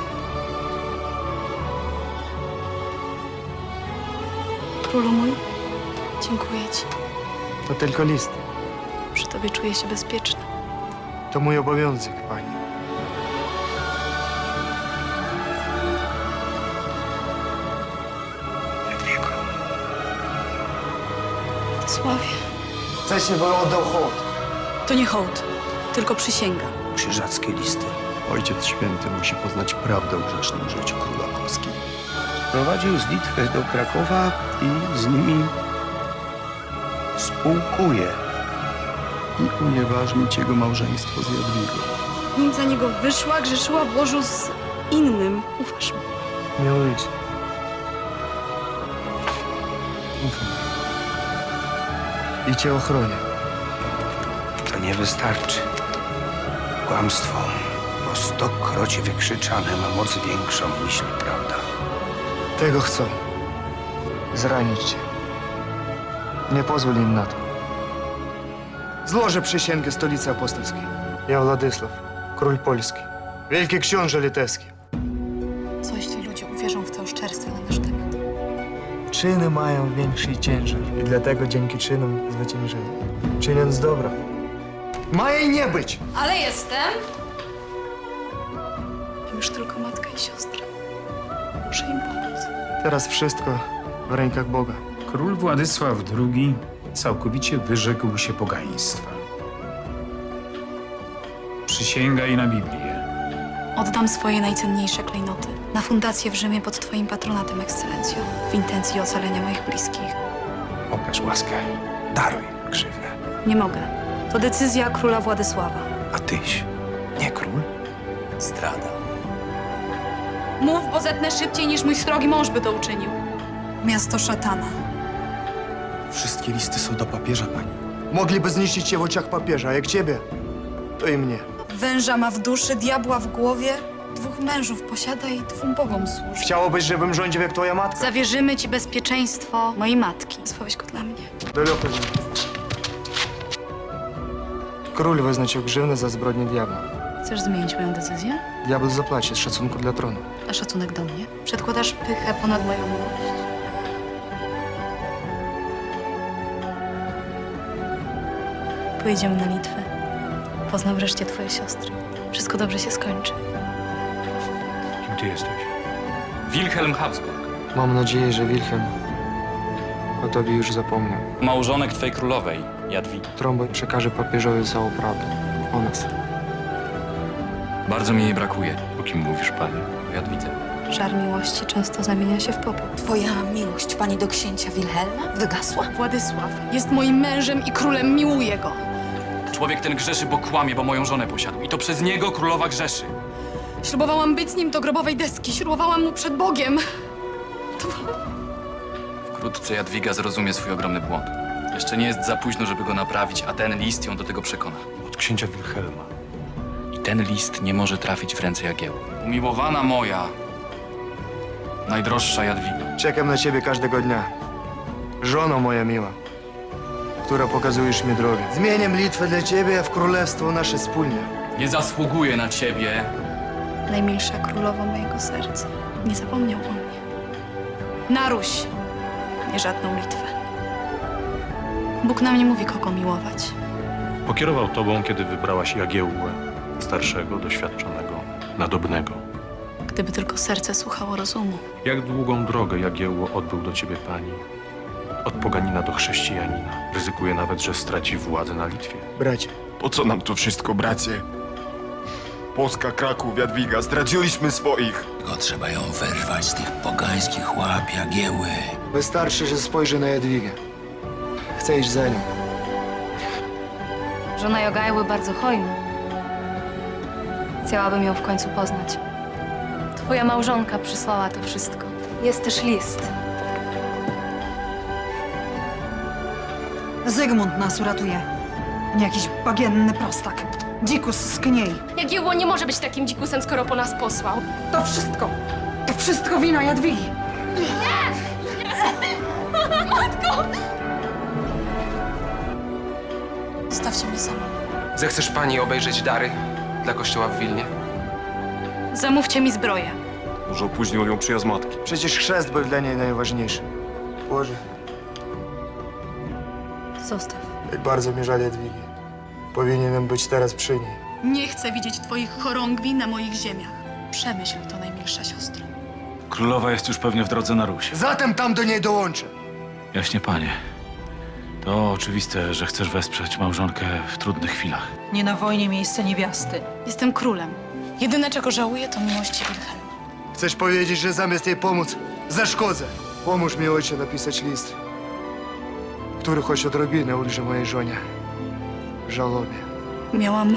Królu mój, dziękuję ci. To tylko list. Przy tobie czuję się bezpieczna. To mój obowiązek, pani. Sławie. Wcześniej bym oddał hołd. To nie hołd, tylko przysięga. Krzyżackie listy. Ojciec Święty musi poznać prawdę o grzecznym życiu króla Polski. Prowadził z Litwy do Krakowa i z nimi spółkuje. I unieważnić jego małżeństwo z Jadwigą. Nim za niego wyszła, grzeszyła w łożu z innym. Ufasz mi? Miłuję cię. Ufam. I cię ochronię. To nie wystarczy. Kłamstwo po 100-kroć wykrzyczane ma moc większą niż prawda. Tego chcą. Zranić cię. Nie pozwól im na to. Złożę przysięgę stolicy apostolskiej. Ja Władysław, król polski, wielki książę litewski. Co jeśli ludzie uwierzą w te oszczerstwa na nasz temat? Czyny mają większy ciężar i dlatego dzięki czynom zwyciężymy. Czyniąc dobro. Ma jej nie być! Ale jestem. Już tylko matka i siostra. Muszę im pomóc. Teraz wszystko w rękach Boga. Król Władysław II całkowicie wyrzekł się pogaństwa. Przysięgaj na Biblię. Oddam swoje najcenniejsze klejnoty na fundację w Rzymie pod twoim patronatem, ekscelencjo, w intencji ocalenia moich bliskich. Okaż łaskę. Daruj grzywnę. Nie mogę. To decyzja króla Władysława. A tyś nie król? Zdrada. Mów, bo zetnę szybciej niż mój srogi mąż by to uczynił. Miasto szatana. Wszystkie listy są do papieża, pani. Mogliby zniszczyć cię w oczach papieża, a jak ciebie, to i mnie. Węża ma w duszy, diabła w głowie. 2 mężów posiada i 2 bogom służy. Chciałobyś, żebym rządził jak twoja matka? Zawierzymy ci bezpieczeństwo mojej matki. Zwołeś go dla mnie. Daleko nie. Król wyznaczył grzywnę za zbrodnię diabła. Chcesz zmienić moją decyzję? Diabeł zapłaci z szacunku dla tronu. A szacunek do mnie? Przedkładasz pychę ponad moją miłość. Pojedziemy na Litwę. Poznam wreszcie twoje siostry. Wszystko dobrze się skończy. Kim ty jesteś? Wilhelm Habsburg, Mam nadzieję, że Wilhelm o tobie już zapomniał. małżonek twej królowej, Jadwigi. Trąboj przekaże papieżowi całą prawdę o nas. Bardzo mi jej brakuje. O kim mówisz, panie? O Jadwidze. Żar miłości często zamienia się w popiół. Twoja miłość, pani do księcia Wilhelma, wygasła? Władysław jest moim mężem i królem. Miłuję go. Człowiek ten grzeszy, bo kłamie, bo moją żonę posiadł. I to przez niego królowa grzeszy. Ślubowałam być z nim do grobowej deski. Ślubowałam mu przed Bogiem. Wkrótce Jadwiga zrozumie swój ogromny błąd. Jeszcze nie jest za późno, żeby go naprawić, a ten list ją do tego przekona. Od księcia Wilhelma. I ten list nie może trafić w ręce Jagieły. Umiłowana moja, najdroższa Jadwiga. Czekam na ciebie każdego dnia. Żono moja miła, która pokazujesz mi drogę. Zmieniam Litwę dla ciebie, a w królestwo nasze wspólnie. Nie zasługuję na ciebie. Najmilsza królowa mojego serca. Nie zapomniał o mnie. Na Ruś, nie żadną Litwę. Bóg nam nie mówi, kogo miłować. Pokierował tobą, kiedy wybrałaś Jagiełłę, starszego, doświadczonego, nadobnego. Gdyby tylko serce słuchało rozumu. Jak długą drogę Jagiełło odbył do ciebie pani? Od poganina do chrześcijanina. Ryzykuje nawet, że straci władzę na Litwie. Bracie, Po co nam to wszystko, bracie? Polska, Kraków, Jadwiga, zdradziliśmy swoich. Tylko trzeba ją wyrwać z tych pogańskich łap Jagieły. wystarczy, że spojrzy na Jadwigę. Chcę iść za nią. Żona Jogajły bardzo hojna. Chciałabym ją w końcu poznać. Twoja małżonka przysłała to wszystko. Jest też list. Zygmunt nas uratuje. Nie jakiś bagienny prostak. Dzikus z Kniei. Jagiełło nie może być takim dzikusem, skoro po nas posłał. To wszystko wina Jadwigi. Matko! Zostawcie mnie samą. Zechcesz pani obejrzeć dary dla kościoła w Wilnie? Zamówcie mi zbroję. Może opóźnił ją przyjazd matki. Przecież chrzest był dla niej najważniejszy. Boże, Zostaw. jak bardzo mi żal Jadwigi. Powinienem być teraz przy niej. Nie chcę widzieć twoich chorągwi na moich ziemiach. Przemyśl to, najmilsza siostro. Królowa jest już pewnie w drodze na Ruś. Zatem tam do niej dołączę. Jaśnie, panie. To oczywiste, że chcesz wesprzeć małżonkę w trudnych chwilach. Nie na wojnie miejsce niewiasty. Jestem królem. Jedyne, czego żałuję, to miłości Wilhelma. Chcesz powiedzieć, że zamiast jej pomóc, zaszkodzę? Pomóż mi, ojcze, napisać list, który choć odrobinę ulży mojej żonie w żałobie. Miałam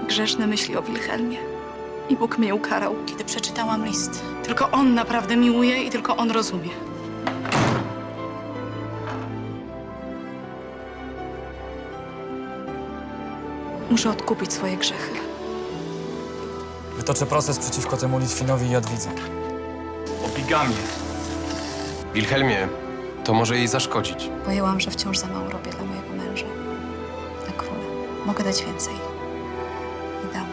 grzeszne myśli o Wilhelmie. I Bóg mnie ukarał, kiedy przeczytałam list. Tylko on naprawdę miłuje i tylko on rozumie. Muszę odkupić swoje grzechy. Wytoczę proces przeciwko temu Litwinowi i Jadwidze. O bigamię. Wilhelmie, to może jej zaszkodzić. Pojęłam, że wciąż za mało robię dla mojego męża. Dla króla. Mogę dać więcej. I dam.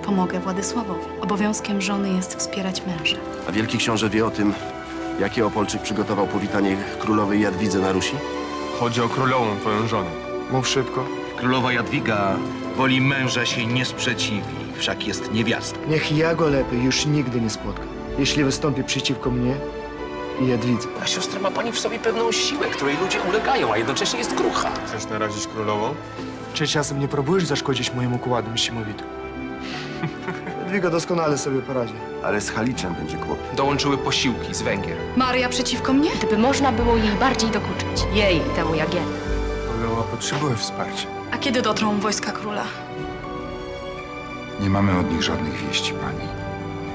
Pomogę Władysławowi. Obowiązkiem żony jest wspierać męża. A wielki książę wie o tym, jakie Opolczyk przygotował powitanie królowej Jadwidze na Rusi? Chodzi o królową, twoją żonę. Mów szybko. Królowa Jadwiga woli męża się nie sprzeciwi, wszak jest niewiastą. Niech ja go lepiej już nigdy nie spotka, jeśli wystąpi przeciwko mnie i Jadwidze. A siostra ma pani w sobie pewną siłę, której ludzie ulegają, a jednocześnie jest krucha. Chcesz narazić królową? Czy czasem nie próbujesz zaszkodzić moim układom siemowitym? Jadwiga doskonale sobie poradzi. Ale z Haliczem będzie kłopot. Dołączyły posiłki z Węgier. Maria przeciwko mnie? Gdyby można było jej bardziej dokuczyć. Jej i temu Jagielu. Królowa potrzebuje wsparcia. A kiedy dotrą wojska króla? Nie mamy od nich żadnych wieści, pani.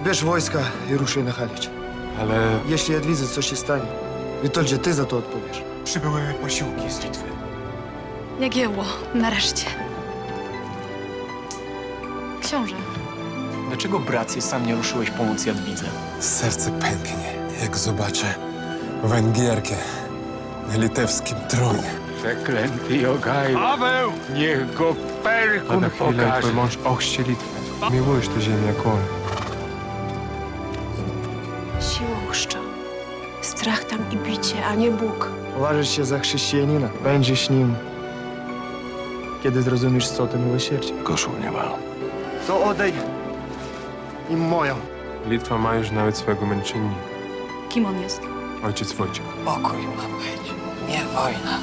Bierz wojska i ruszaj na Halicz. Ale... Jeśli Jadwidze coś się stanie, Witoldzie, ty za to odpowiesz. Przybyły posiłki z Litwy. Jagiełło, nareszcie. Książę. Dlaczego, bracie, sam nie ruszyłeś pomóc Jadwidze? Serce pęknie, jak zobaczę Węgierkę na litewskim tronie. Przeklęty Jogajło. Paweł! Niech go Perkun pokaże. twój mąż ochrzci Litwę. Miłujesz tę ziemię jak on. Siłą chrzczą. Strach tam i bicie, a nie Bóg. Uważasz się za chrześcijanina. Będziesz nim, kiedy zrozumiesz, co to miłosierdzie. Koszul nie ma. To oddaj im moją. Litwa ma już nawet swojego męczennika. Kim on jest? Ojciec Wojciech. Pokój ma być, nie wojna.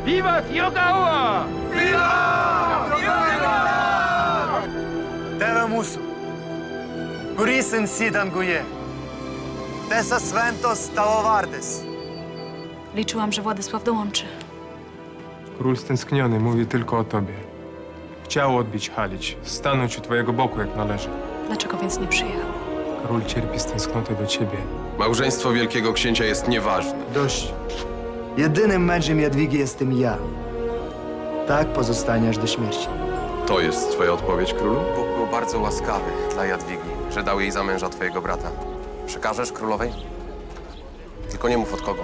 Wiwat Jogała! Teve mūsu, kuris esi danguje. Tesa sventos tavo vardas. Liczyłam, że Władysław dołączy. Król stęskniony mówi tylko o tobie. Chciał odbić Halicz, stanąć u twojego boku jak należy. Dlaczego więc nie przyjechał? Król cierpi z tęsknoty do ciebie. Małżeństwo wielkiego księcia jest nieważne. Dość. Jedynym mężem Jadwigi jestem ja. Tak pozostanie aż do śmierci. To jest twoja odpowiedź, królu? Bóg był bardzo łaskawy dla Jadwigi, że dał jej za męża twojego brata. Przekażesz królowej? Tylko nie mów od kogo.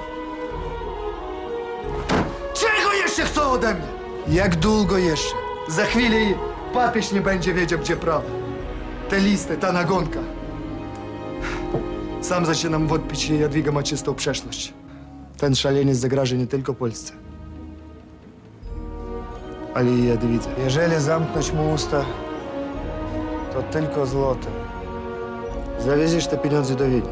Czego jeszcze chcą ode mnie? Jak długo jeszcze? Za chwilę papież nie będzie wiedział, gdzie prawda. Te listy, ta nagonka. Sam zaczynam wątpić, że Jadwiga ma czystą przeszłość. Ten szaleniec zagraża nie tylko Polsce, ale i Jadwidze. Jeżeli zamknąć mu usta, to tylko złotem. Zawieziesz te pieniądze do Wiednia,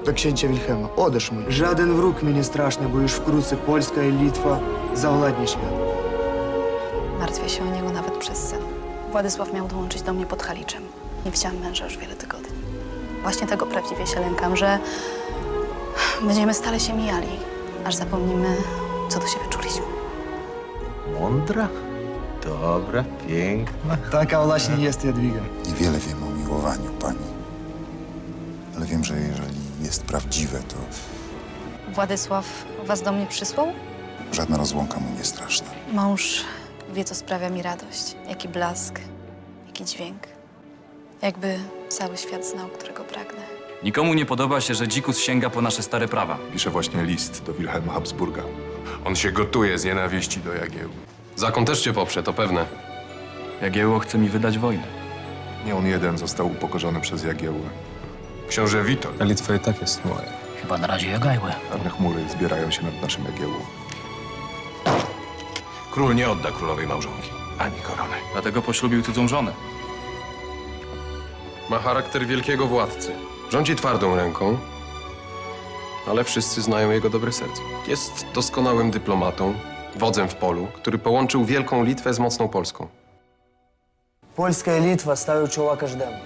do księcia Wilhelma. Odesz mu. Żaden wróg mi nie straszny, bo już wkrótce Polska i Litwa zawładnie światem. Martwię się o niego nawet przez sen. Władysław miał dołączyć do mnie pod Haliczem. Nie widziałam męża już wiele tygodni. Właśnie tego prawdziwie się lękam, że będziemy stale się mijali, aż zapomnimy, co do siebie czuliśmy. Mądra, dobra, piękna. Taka właśnie jest Jadwiga. Niewiele wiem o miłowaniu pani, ale wiem, że jeżeli jest prawdziwe, to Władysław was do mnie przysłał? żadna rozłąka mu nie straszna. Mąż wie, co sprawia mi radość. Jaki blask, jaki dźwięk. Jakby cały świat znał, którego pragnę. Nikomu nie podoba się, że dzikus sięga po nasze stare prawa. Pisze właśnie list do Wilhelma Habsburga. On się gotuje z nienawiści do Jagiełły. Zakon też cię poprze, to pewne. Jagiełło chce mi wydać wojnę. Nie on jeden został upokorzony przez Jagiełłę. Książę Witold. Litwa i tak jest moja. Chyba na razie Jogajłę. Czarne chmury zbierają się nad naszym Jagiełłą. Król nie odda królowej małżonki, ani korony. Dlatego poślubił cudzą żonę. Ma charakter wielkiego władcy. Rządzi twardą ręką, ale wszyscy znają jego dobre serce. Jest doskonałym dyplomatą, wodzem w polu, który połączył wielką Litwę z mocną Polską. Polska i Litwa stają czoła każdemu.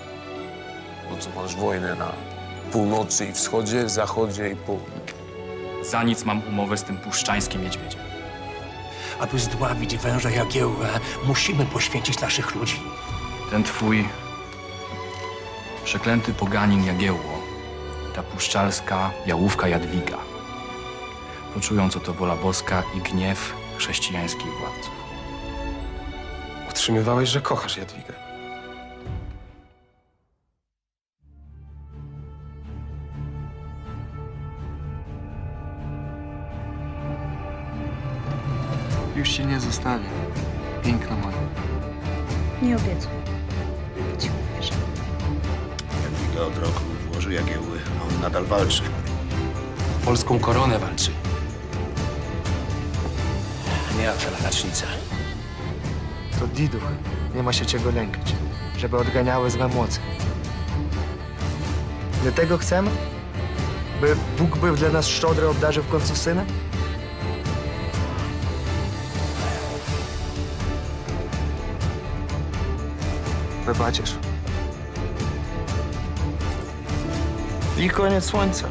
Po co masz wojnę na północy i wschodzie, zachodzie i południu? Za nic mam umowę z tym puszczańskim niedźwiedziem. Aby zdławić węża Jagiełłę, musimy poświęcić naszych ludzi. Ten twój przeklęty poganin Jagiełło, ta puszczalska jałówka Jadwiga, poczują, co to wola boska i gniew chrześcijańskich władców. Utrzymywałeś, że kochasz Jadwigę. Już cię nie zostawię, piękna moja. Nie obiecuj. Ci uwierzę. Jadwiga od roku włoży Jagiełły, a on nadal walczy. Polską koronę walczy. Nie jak ladacznica. To diduch, nie ma się czego lękać, żeby odganiały złe moce. Dlatego chcemy, by Bóg był dla nas szczodry, obdarzył w końcu syna? Wybaczysz. I koniec słońca.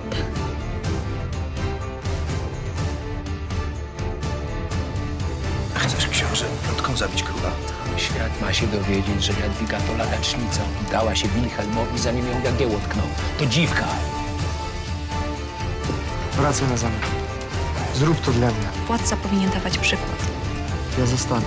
Chcesz, książę, plotką zabić króla? Świat ma się dowiedzieć, że Jadwiga to ladacznica. Dała się Wilhelmowi, zanim ją Jagiełło tknął. To dziwka. Wracaj na zamek. Zrób to dla mnie. Władca powinien dawać przykład. Ja zostanę.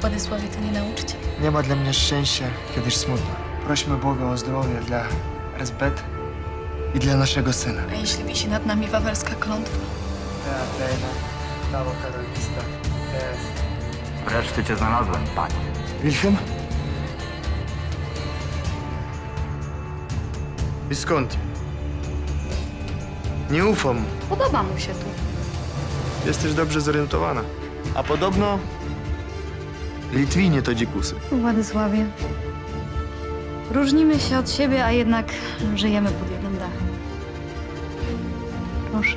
Władysławie, to nie nauczycie. Nie ma dla mnie szczęścia, kiedyś smutno. Prośmy Boga o zdrowie dla Elżbiety i dla naszego syna. A jeśli wisi nad nami wawelska klątwa? Wreszcie cię znalazłem, panie. Wilhelm? Visconti. Nie ufam mu. Podoba mu się tu. Jesteś dobrze zorientowana. A podobno Litwini to dzikusy. Władysławie, różnimy się od siebie, a jednak żyjemy pod jednym dachem. Proszę.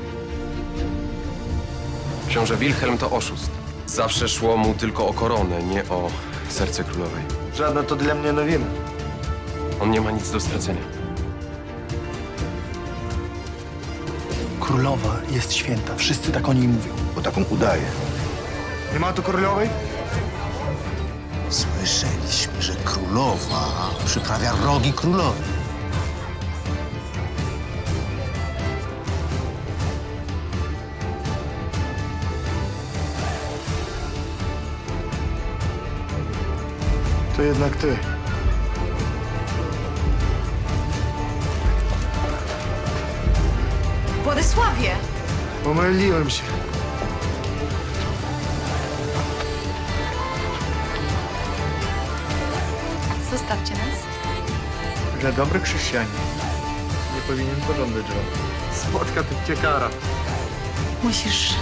Książę Wilhelm to oszust. Zawsze szło mu tylko o koronę, nie o serce królowej. Żadna to dla mnie nowina. On nie ma nic do stracenia. Królowa jest święta. Wszyscy tak o niej mówią. Bo taką udaje. Nie ma tu królowej? Słyszeliśmy, że królowa przyprawia rogi królowi. To jednak ty. Władysławie! Pomyliłem się. Zostawcie nas. Że dobry chrześcijanin nie powinien pożądać żony. Spotka tych cię kara. Musisz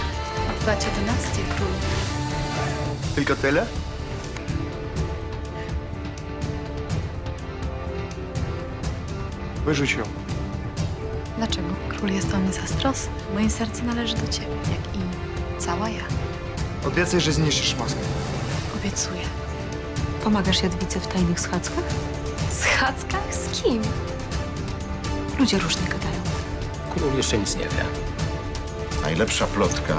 dbać o dynastię królów. Tylko tyle? Wyrzuć ją. Dlaczego? Król jest o mnie zazdrosny. Moje serce należy do ciebie, jak i cała ja. Obiecaj, że zniszczysz maskę. Obiecuję. Pomagasz Jadwidze w tajnych schadzkach? Schadzkach? Z kim? Ludzie różnie gadają. Król jeszcze nic nie wie. Najlepsza plotka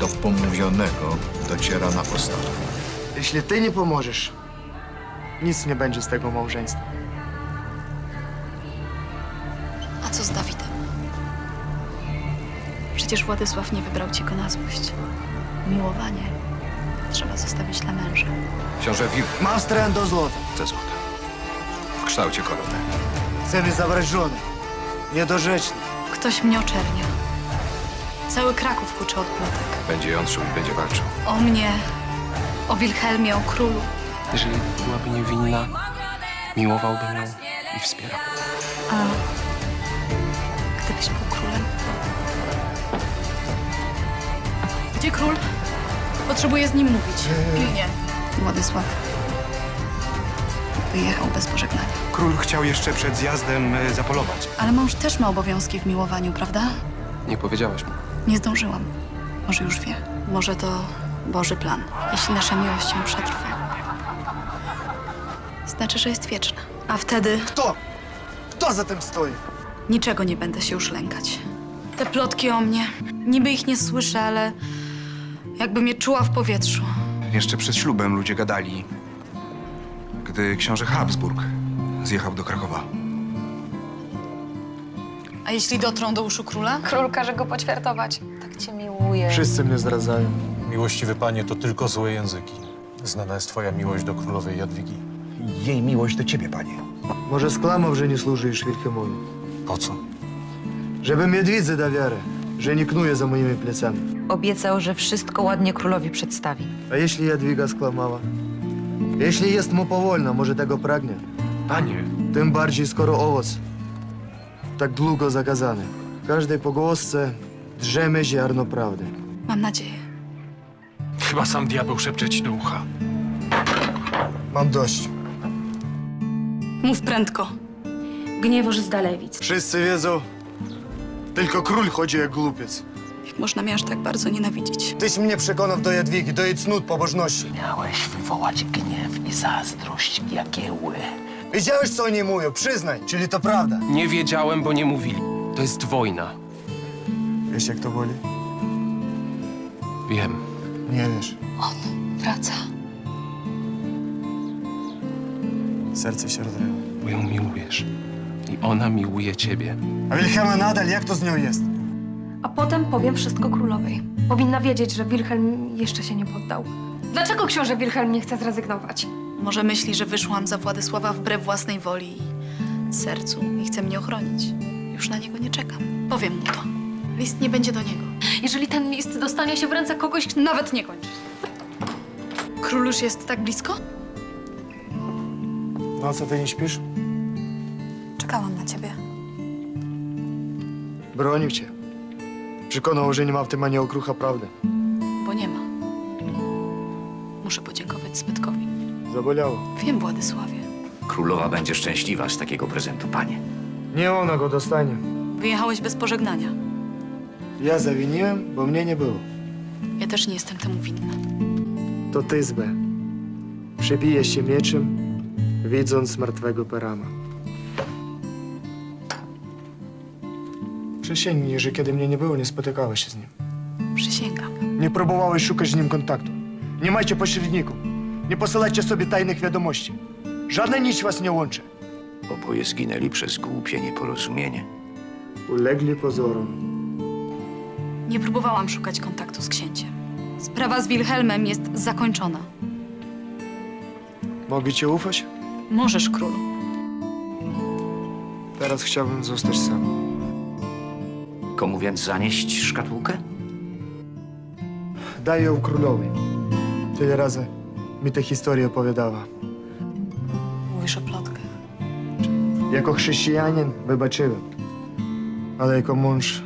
do pomówionego dociera na ostatku. Jeśli ty nie pomożesz, nic nie będzie z tego małżeństwa. A co z Dawidem? Przecież Władysław nie wybrał cię go na złość. Miłowanie trzeba zostawić dla męża. Książę Wil Mam stren do złota. ze złota. W kształcie korony. Chce mi zabrać żonę. Niedorzeczny. Ktoś mnie oczernia. Cały Kraków huczy od plotek. Będzie jątrzył i będzie walczył. O mnie, o Wilhelmie, o królu. Jeżeli byłaby niewinna, miłowałbym ją i wspierał. A gdybyś był królem? Gdzie król? Potrzebuję z nim mówić. Pilnie. Władysław wyjechał bez pożegnania. Król chciał jeszcze przed zjazdem zapolować. Ale mąż też ma obowiązki w miłowaniu, prawda? Nie powiedziałeś mu. Nie zdążyłam. Może już wie. Może to Boży plan. Jeśli nasza miłość ją przetrwa, znaczy, że jest wieczna. A wtedy Kto? Kto za tym stoi? niczego nie będę się już lękać. Te plotki o mnie, niby ich nie słyszę, ale jakbym je czuła w powietrzu. Jeszcze przed ślubem ludzie gadali, gdy książę Habsburg zjechał do Krakowa. A jeśli dotrą do uszu króla? Król każe go poćwiartować. Tak cię miłuje. Wszyscy mnie zdradzają. Miłościwy panie, to tylko złe języki. Znana jest twoja miłość do królowej Jadwigi. Jej miłość do ciebie, panie. Może sklamał, że nie służysz Wilhelmowi. Po co? Żeby mnie widzę da wiarę, że nie knuje za moimi plecami. Obiecał, że wszystko ładnie królowi przedstawi. A jeśli Jadwiga skłamała? Jeśli jest mu powolna, może tego pragnie. Panie, Tym bardziej, skoro owoc tak długo zakazany. W każdej pogłosce drzemie ziarno prawdy. Mam nadzieję. chyba sam diabeł szepcze ci do ucha. Mam dość. Mów prędko. Gniewoż z Dalewic. Wszyscy wiedzą, tylko król chodzi jak głupiec. Jak można mnie aż tak bardzo nienawidzić? Tyś mnie przekonał do Jadwigi, do jej cnót, pobożności. Miałeś wywołać gniew i zazdrość Jagieły. Wiedziałeś, co oni mówią, przyznaj, czyli to prawda. Nie wiedziałem, bo nie mówili. To jest wojna. Wiesz, jak to boli? Wiem. Nie wiesz. On wraca. Serce się rozrywa. Bo ją miłujesz. I ona miłuje ciebie. A Wilhelma nadal, jak to z nią jest? A potem powiem wszystko królowej. Powinna wiedzieć, że Wilhelm jeszcze się nie poddał. Dlaczego książę Wilhelm nie chce zrezygnować? Może myśli, że wyszłam za Władysława wbrew własnej woli i sercu i chce mnie ochronić. Już na niego nie czekam. Powiem mu to. List nie będzie do niego. Jeżeli ten list dostanie się w ręce kogoś, Nawet nie kończ. Król już jest tak blisko? No co, ty nie śpisz? Czekałam na ciebie. Bronił cię. Przekonał, że nie ma w tym ani okrucha prawdy. Bo nie ma. Muszę podziękować Zbytkowi. Zabolało. Wiem, Władysławie. Królowa będzie szczęśliwa z takiego prezentu, panie. Nie ona go dostanie. Wyjechałeś bez pożegnania. Ja zawiniłem, bo mnie nie było. Ja też nie jestem temu winna. To ty złe. Przebijesz się mieczem, widząc martwego Perama. Przysięgnij, że kiedy mnie nie było, nie spotykałeś się z nim. Przysięgam. Nie próbowałeś szukać z nim kontaktu. Nie majcie pośredników. Nie posyłajcie sobie tajnych wiadomości. Żadna nić was nie łączy. Oboje zginęli przez głupie nieporozumienie. Ulegli pozorom. Nie próbowałam szukać kontaktu z księciem. Sprawa z Wilhelmem jest zakończona. Mogę ci ufać? Możesz, królu. Teraz chciałbym zostać sam. Komu więc zanieść szkatułkę? Daj ją królowej. Tyle razy mi tę historię opowiadała. Mówisz o plotkach. Jako chrześcijanin wybaczyłem, ale jako mąż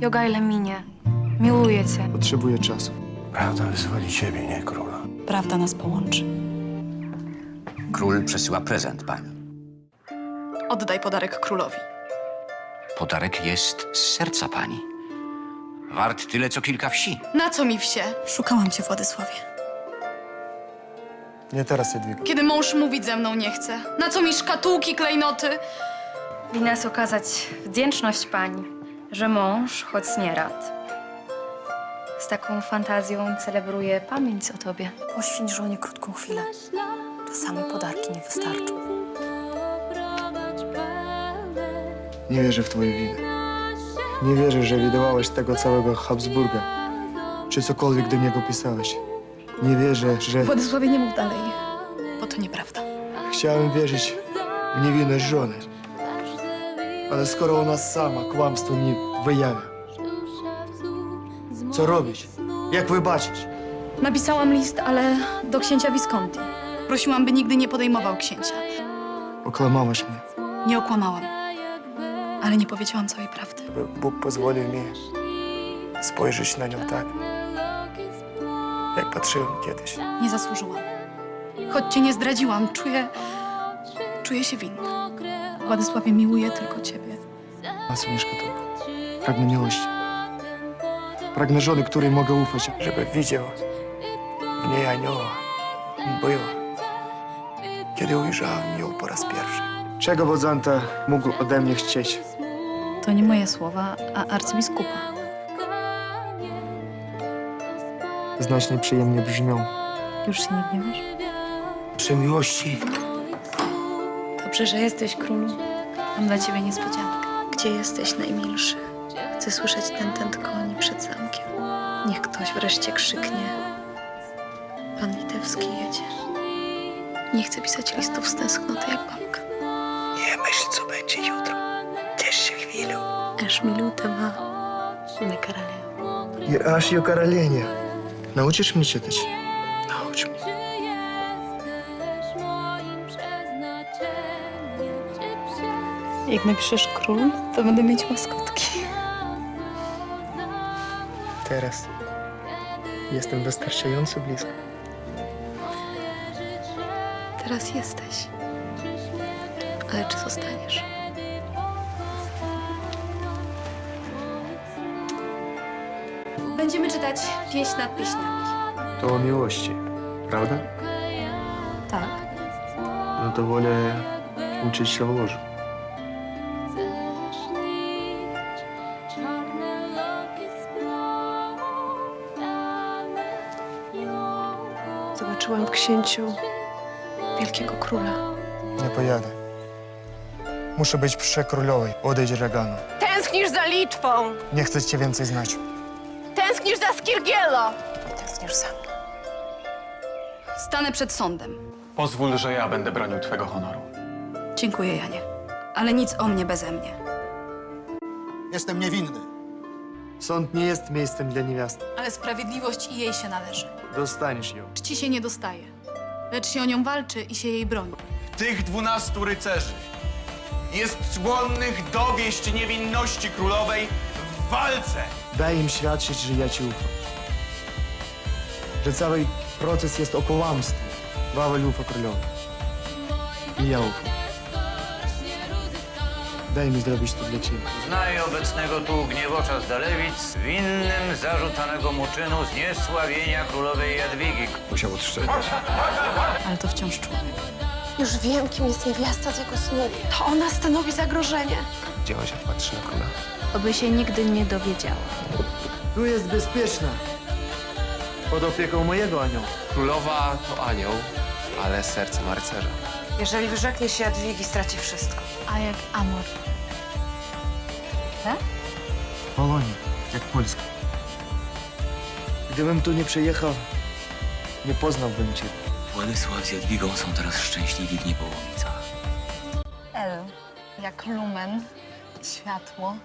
Jogaile minie. Miłuję cię. potrzebuję czasu. Prawda wyzwoli ciebie, nie króla. Prawda nas połączy. Król przesyła prezent pani. Oddaj podarek królowi. Podarek jest z serca pani. Wart tyle, co kilka wsi. Na co mi wsie? Szukałam cię, Władysławie. Nie teraz, Jadwiga. Kiedy mąż mówić ze mną nie chce. Na co mi szkatułki, klejnoty? Winna jest okazać wdzięczność pani, że mąż, choć nie rad, z taką fantazją celebruje pamięć o tobie. Poświęć żonie krótką chwilę. Czasami podarki nie wystarczą. Nie wierzę w twoje winy. Nie wierzę, że widywałaś tego całego Habsburga. Czy cokolwiek do niego pisałeś. Nie wierzę, że... Władysławie, nie mów dalej, bo to nieprawda. Chciałem wierzyć w niewinność żony. Ale skoro ona sama kłamstwo mi wyjawia, co robić? Jak wybaczyć? Napisałam list, ale do księcia Visconti. Prosiłam, by nigdy nie podejmował księcia. Okłamałaś mnie. Nie okłamałam, ale nie powiedziałam całej prawdy. Bóg pozwolił mi spojrzeć na nią tak, jak patrzyłem kiedyś. Nie zasłużyłam. Choć cię nie zdradziłam, czuję się winna. Władysławie, miłuję tylko ciebie. Nasuniesz tylko. Pragnę miłości. Pragnę żony, której mogę ufać, żeby widział w niej anioła. Była, kiedy ujrzałem ją po raz pierwszy. Czego Bodzanta mógł ode mnie chcieć? To nie moje słowa, a arcybiskupa. Znacznie przyjemnie brzmią. Już się nie gniewasz? Przy miłości. Dobrze, że jesteś królu. Mam dla ciebie niespodziankę. Gdzie jesteś, najmilszy? Chcę słyszeć ten koni przed zamkiem. Niech ktoś wreszcie krzyknie. Pan litewski jedzie. Nie chcę pisać listów z tęsknoty jak babka. Nie myśl, co będzie jutro. Ciesz się chwilą. Aż minutę ma. Nie karale. I aż i karalenie. Nauczysz mnie czytać? Naucz mnie. Jak napiszesz król, to będę mieć łaskotki. Teraz jestem wystarczająco blisko. Teraz jesteś. Ale czy zostaniesz? Będziemy czytać pieśń nad pieśniami. To o miłości, prawda? Tak. No to wolę uczyć się w łożu. Zobaczyłam w księciu wielkiego króla. Nie pojadę. Muszę być przy królowej. Odejdź Reganu. Tęsknisz za Litwą! Nie chcę cię więcej znać. Tęsknisz za Skirgielo! Tęsknisz za mną. Stanę przed sądem. Pozwól, że ja będę bronił twego honoru. Dziękuję, Janie. Ale nic o mnie beze mnie. Jestem niewinny. Sąd nie jest miejscem dla niewiasty. Ale sprawiedliwość i jej się należy. Dostaniesz ją. Czci się nie dostaje, lecz się o nią walczy i się jej broni. Tych 12 rycerzy jest skłonnych dowieść niewinności królowej w walce. Daj im świadczyć, że ja ci ufam. Że cały proces jest o kłamstwie. Wawel ufa królowi. I ja ufam. Daj mi zrobić to dla ciebie. Znaję obecnego tu gniewocza z Dalewic, winnym zarzucanego mu czynu zniesławienia królowej Jadwigi. Musiał odstrzelić. Ale to wciąż człowiek. Już wiem, kim jest niewiasta z jego snu. To ona stanowi zagrożenie. Działaś, jak patrzy na króla. Oby się nigdy nie dowiedziała. Tu jest bezpieczna. Pod opieką mojego anioła. Królowa to anioł, ale serce ma rycerza. Jeżeli wyrzeknie się Jadwigi, straci wszystko. A jak Amor? Tak? Polonia, jak Polska. Gdybym tu nie przyjechał, nie poznałbym cię. Władysław z Jadwigą są teraz szczęśliwi w Niepołomicach. El, jak lumen, światło.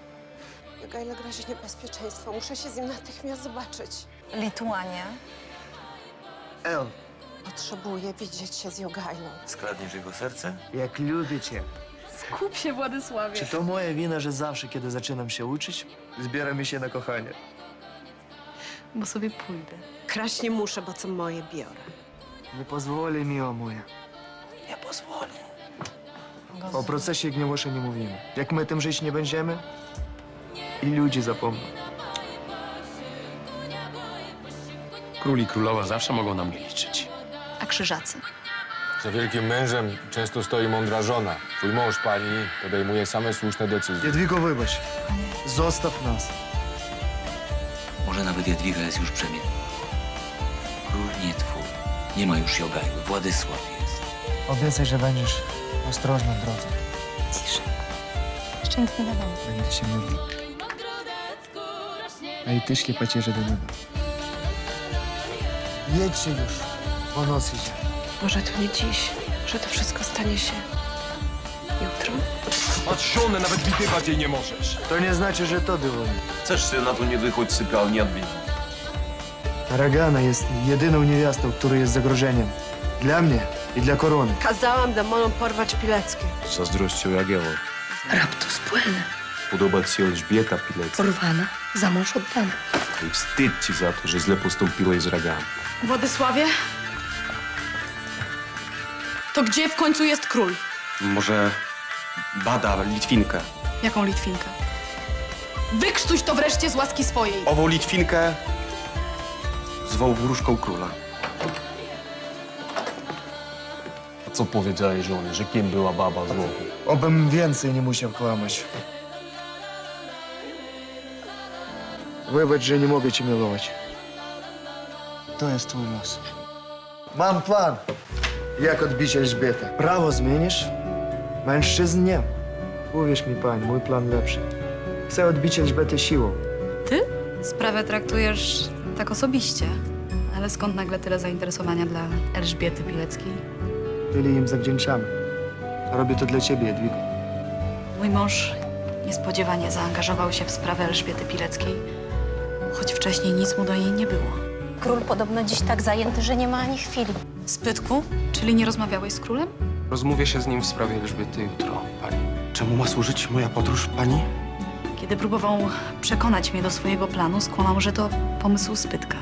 Jogaila grozi niebezpieczeństwo. Muszę się z nim natychmiast zobaczyć. Lituania. El, Potrzebuję widzieć się z Jogajlą. Skradniesz jego serce? Jak lubię cię. Skup się, Władysławie. Czy to moja wina, że zawsze, kiedy zaczynam się uczyć, zbieramy się na kochanie? Bo sobie pójdę. Kraść nie muszę, bo co moje biorę. Nie pozwoli, miła moja. Nie pozwolę. O procesie Gniewosza nie mówimy. Jak my tym żyć nie będziemy, i ludzie zapomną. Król i królowa zawsze mogą na mnie liczyć. A krzyżacy? Za wielkim mężem często stoi mądra żona. Twój mąż, pani, podejmuje same słuszne decyzje. Jadwigo, wybacz. Zostaw nas. Może nawet Jadwiga jest już przemieniona. Król nie twój. Nie ma już Jogajły. Władysław jest. Obiecaj, że będziesz ostrożny w drodze. Ciszej. Szczęśliwa dom. Będę się modlił. A i ty, ślepacierze, do nieba. Jedźcie już, bo noc idzie. Może to nie dziś, że to wszystko stanie się jutro? Masz żonę, nawet widywać jej nie możesz. To nie znaczy, że to było. Chcesz syna, to nie wychodź z sypialni Jadwigi. Ragana jest jedyną niewiastą, która jest zagrożeniem. Dla mnie i dla korony. Kazałam demonom porwać Pileckie. Zazdrością Jagiełło. Raptus płynę. Podobać się Elżbieta Pilecka. Porwana, za mąż oddana. I wstyd ci za to, że źle postąpiłeś z Raganą. Władysławie? To gdzie w końcu jest król? Może bada Litwinkę. Jaką Litwinkę? Wykrztuś to wreszcie z łaski swojej. Ową Litwinkę zwoł wróżką króla. A co powiedziałeś żonie, że kim była baba z Włochu? Obym więcej nie musiał kłamać. Wybacz, że nie mogę cię miłować. To jest twój los. Mam plan, jak odbić Elżbietę. Prawo zmienisz, mężczyzn nie. Uwierz mi, pani, mój plan lepszy. Chcę odbić Elżbietę siłą. Ty? Sprawę traktujesz tak osobiście. Ale skąd nagle tyle zainteresowania dla Elżbiety Pileckiej? Tyle im zawdzięczamy. Robię to dla ciebie, Jadwigo. Mój mąż niespodziewanie zaangażował się w sprawę Elżbiety Pileckiej, choć wcześniej nic mu do niej nie było. Król podobno dziś tak zajęty, że nie ma ani chwili. Spytku? Czyli nie rozmawiałeś z królem? Rozmówię się z nim w sprawie Elżbiety jutro, pani. Czemu ma służyć moja podróż, pani? Kiedy próbował przekonać mnie do swojego planu, skłamał, że to pomysł Spytka.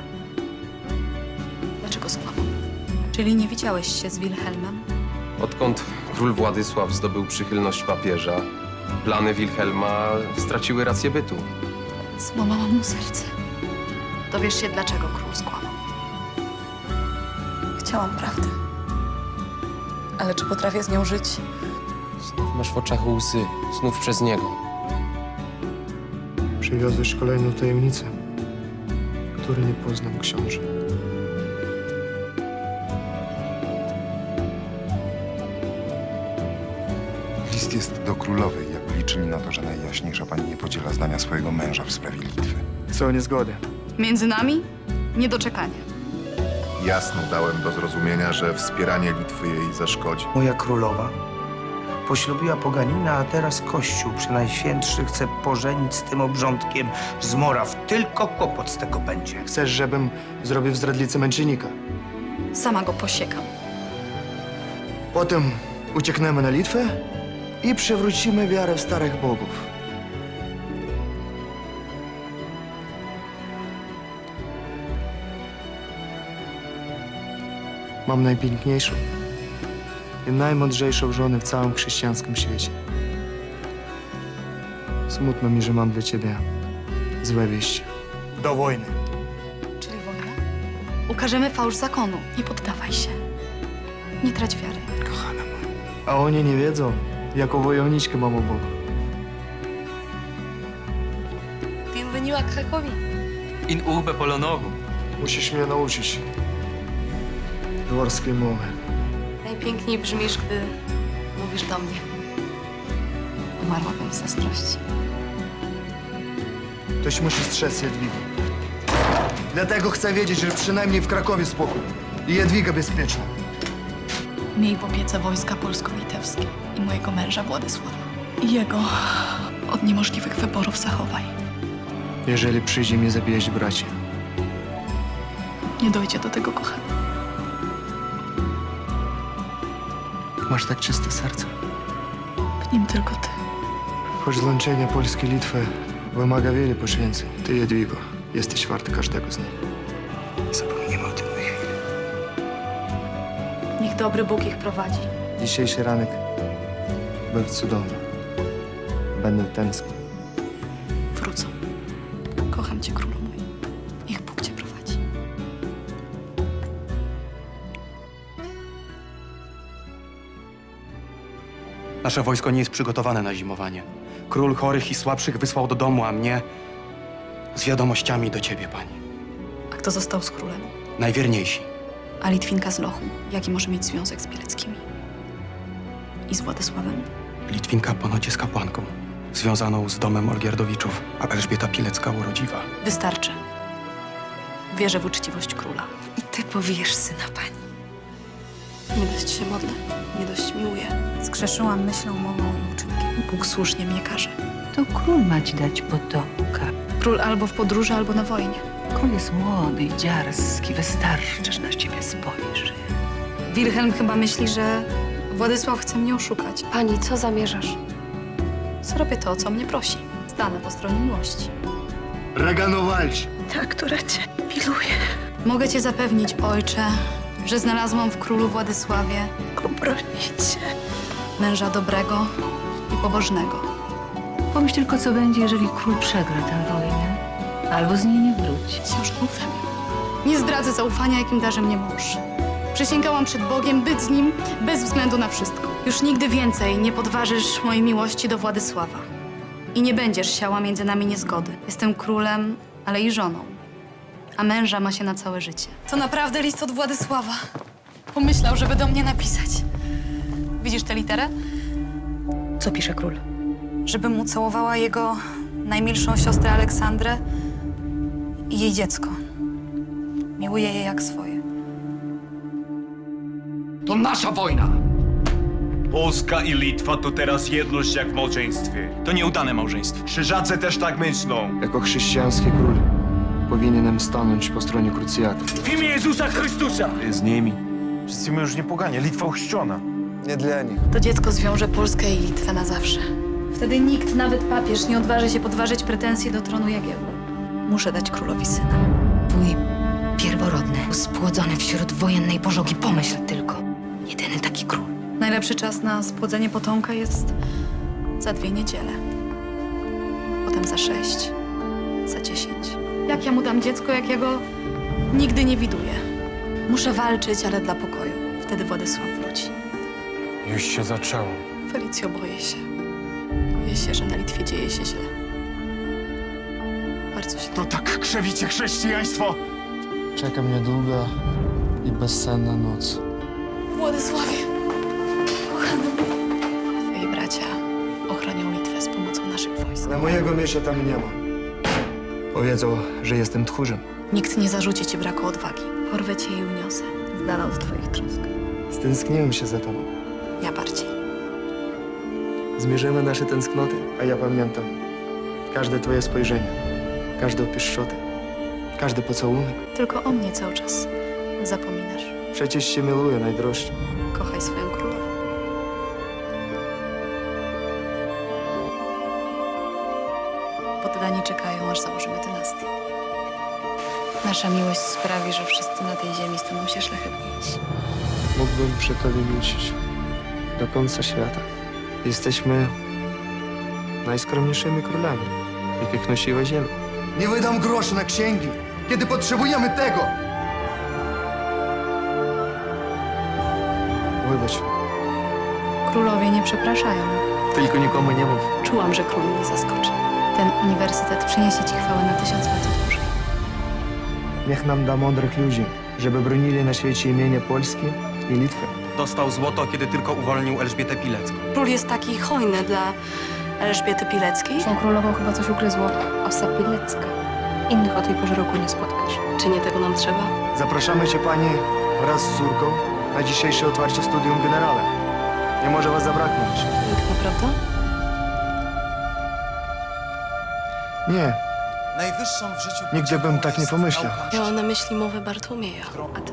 Dlaczego skłamał? Czyli nie widziałeś się z Wilhelmem? Odkąd król Władysław zdobył przychylność papieża, plany Wilhelma straciły rację bytu. Złamałam mu serce. Dowiesz się, dlaczego król skłamał. Chciałam prawdy. Ale czy potrafię z nią żyć? Masz w oczach łzy, znów przez niego. Przywiozłeś kolejną tajemnicę, której nie poznam, książę. List jest do królowej, jakby liczyli na to, że najjaśniejsza pani nie podziela zdania swojego męża w sprawie Litwy. Co niezgodę? Między nami? Niedoczekanie. Jasno dałem do zrozumienia, że wspieranie Litwy jej zaszkodzi. Moja królowa poślubiła poganina, a teraz Kościół Przenajświętszy chce pożenić z tym obrządkiem z Moraw. Tylko kłopot z tego będzie. Chcesz, żebym zrobił zdradlicy męczennika? Sama go posiekam. Potem uciekniemy na Litwę i przywrócimy wiarę w starych bogów. Mam najpiękniejszą i najmądrzejszą żonę w całym chrześcijańskim świecie. Smutno mi, że mam dla ciebie złe wieści. Do wojny. Czyli wojna? Ukażemy fałsz zakonu. Nie poddawaj się. Nie trać wiary. Kochana moja. A oni nie wiedzą, jaką wojowniczkę mam obok. Bienvenido a Krakowi. In urbe polonorum. Musisz mnie nauczyć dworskiej mowy. Najpiękniej brzmisz, gdy mówisz do mnie. Umarłabym z zazdrości. Ktoś musi strzec Jadwigi. Dlatego chcę wiedzieć, że przynajmniej w Krakowie spokój i Jadwiga bezpieczna. Miej w opiece wojska polsko-litewskie i mojego męża Władysława. I jego od niemożliwych wyborów zachowaj. Jeżeli przyjdzie mi zabijać braci, Nie dojdzie do tego, kochany. Jak masz tak czyste serce? W nim tylko ty. Choć złączenie Polski i Litwy wymaga wiele poświęceń, ty, Jadwigo, jesteś warty każdego z nich. Nie zapomnijmy o tym na chwilę. Niech dobry Bóg ich prowadzi. Dzisiejszy ranek był cudowny. Będę tęsknił. Wrócą. Kocham cię, królu mój. Niech Bóg cię prowadzi. Nasze wojsko nie jest przygotowane na zimowanie. Król chorych i słabszych wysłał do domu, a mnie z wiadomościami do ciebie, pani. A kto został z królem? Najwierniejsi. A Litwinka z Lochu? Jaki może mieć związek z Pieleckimi? I z Władysławem? Litwinka ponoć jest kapłanką, związaną z domem Olgierdowiczów, a Elżbieta Pilecka urodziwa. Wystarczy. Wierzę w uczciwość króla. I ty powiesz syna pani. Nie dość się modlę, nie dość miłuję. Zgrzeszyłam myślą, mową i uczynkiem. Bóg słusznie mnie karze. To król ma ci dać potomka. Król albo w podróży, albo na wojnie. Król jest młody i dziarski, wystarczy, że na ciebie spojrzy. Wilhelm chyba myśli, że Władysław chce mnie oszukać. Pani, co zamierzasz? Zrobię to, o co mnie prosi. Stanę po stronie miłości. Ragano walcz! Ta, która cię miluje. Mogę cię zapewnić, ojcze, że znalazłam w królu Władysławie Obronić cię. męża dobrego i pobożnego. Pomyśl tylko, co będzie, jeżeli król przegra tę wojnę. Albo z niej nie wróci. Wciąż ufam. Nie zdradzę zaufania, jakim darzy mnie mąż. Przysięgałam przed Bogiem być z nim bez względu na wszystko. Już nigdy więcej nie podważysz mojej miłości do Władysława. I nie będziesz siała między nami niezgody. Jestem królem, ale i żoną. A męża ma się na całe życie. To naprawdę list od Władysława. Pomyślał, żeby do mnie napisać. Widzisz tę literę? Co pisze król? Żebym mu całowała jego najmilszą siostrę Aleksandrę i jej dziecko. Miłuję je jak swoje. To nasza wojna! Polska i Litwa to teraz jedność jak w małżeństwie. To nieudane małżeństwo. Krzyżacy też tak myślą. Jako chrześcijański król powinienem stanąć po stronie krucjaty. W imię Jezusa Chrystusa! Z nimi. Wszyscy my już nie poganie, Litwa ochrzczona. Nie dla nich. To dziecko zwiąże Polskę i Litwę na zawsze. Wtedy nikt, nawet papież, nie odważy się podważyć pretensji do tronu Jagiełły. Muszę dać królowi syna. Twój pierworodny, spłodzony wśród wojennej pożogi. Pomyśl tylko. Jedyny taki król. Najlepszy czas na spłodzenie potomka jest za 2 niedziele. Potem za 6, za 10. Jak ja mu dam dziecko, jak ja go nigdy nie widuję? Muszę walczyć, ale dla pokoju. Wtedy Władysław wróci. Już się zaczęło. Felicjo, boję się. Boję się, że na Litwie dzieje się źle. Bardzo się... To tak krzewicie chrześcijaństwo! Czeka mnie długa i bezsenna noc. Władysławie, kochany mój. Twoi bracia ochronią Litwę z pomocą naszych wojsk. Ale mojego miejsca tam nie ma. Powiedzą, że jestem tchórzem. Nikt nie zarzuci ci braku odwagi. Porwę cię i uniosę, z dala od twoich trosk. Stęskniłem się za tobą. Ja bardziej. Zmierzymy nasze tęsknoty, a ja pamiętam każde twoje spojrzenie, każdą pieszczotę, każdy pocałunek. Tylko o mnie cały czas zapominasz. Przecież się miluję, najdroższy. Kochaj swoją królową. Poddani czekają, aż założymy dynastię. Nasza miłość sprawi, że wszyscy na tej ziemi staną się szlachetniejsi. Mógłbym przy tobie milczyć do końca świata. Jesteśmy najskromniejszymi królami, jakich nosiła ziemia. Nie wydam groszy na księgi, kiedy potrzebujemy tego! Wybacz, Królowie nie przepraszają. tylko nikomu nie mów. Czułam, że król mnie zaskoczy. Ten uniwersytet przyniesie ci chwałę na 1000 lat dłużej. Niech nam da mądrych ludzi, żeby bronili na świecie imienia Polski i Litwy. Dostał złoto, kiedy tylko uwolnił Elżbietę Pilecką. Król jest taki hojny dla Elżbiety Pileckiej. Tą królową chyba coś ugryzło. Osa Pilecka. Innych o tej porze roku nie spotkasz. Czy nie tego nam trzeba? Zapraszamy cię, pani, wraz z córką na dzisiejsze otwarcie studium generale. Nie może was zabraknąć. Piękna, prawda? Nie, Najwyższą w życiu... nigdy bym tak nie pomyślał. Miała na myśli mowę Bartłomieja. A ty?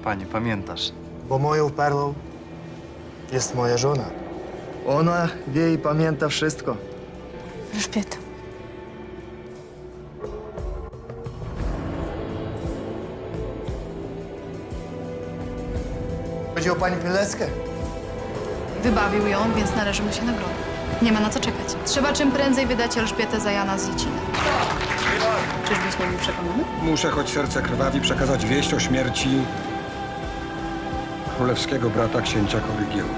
Panie, pamiętasz? Bo moją perłą jest moja żona. Ona wie i pamięta wszystko. Elżbieta. Chodzi o pani Pileckę? Wybawił ją, więc należy mu się nagroda. Nie ma na co czekać. Trzeba czym prędzej wydać Elżbietę za Jana z Dziciny. Czyżbyś nie był przekonany? Muszę, choć serce krwawi, przekazać wieść o śmierci królewskiego brata księcia Korygieły.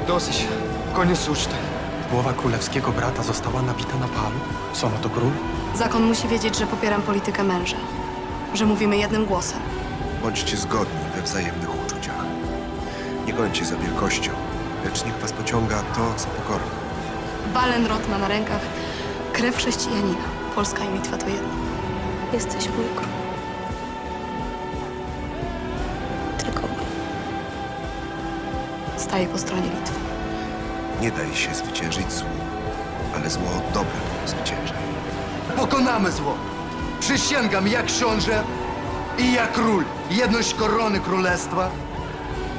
Dosyć. Koniec uczty. Głowa królewskiego brata została nabita na palu. Co na to król? Zakon musi wiedzieć, że popieram politykę męża. Że mówimy jednym głosem. Bądźcie zgodni we wzajemnych uczuciach. Nie gońcie za wielkością, lecz niech was pociąga to, co pokorne. Wallenrod ma na rękach krew chrześcijanina. Polska i Litwa to jedno. Jesteś mój król. Tylko mój. Staję po stronie Litwy. Nie daj się zwyciężyć złu, ale zło dobrem zwyciężaj. Pokonamy zło. Przysięgam jak książę i jak król. Jedność korony królestwa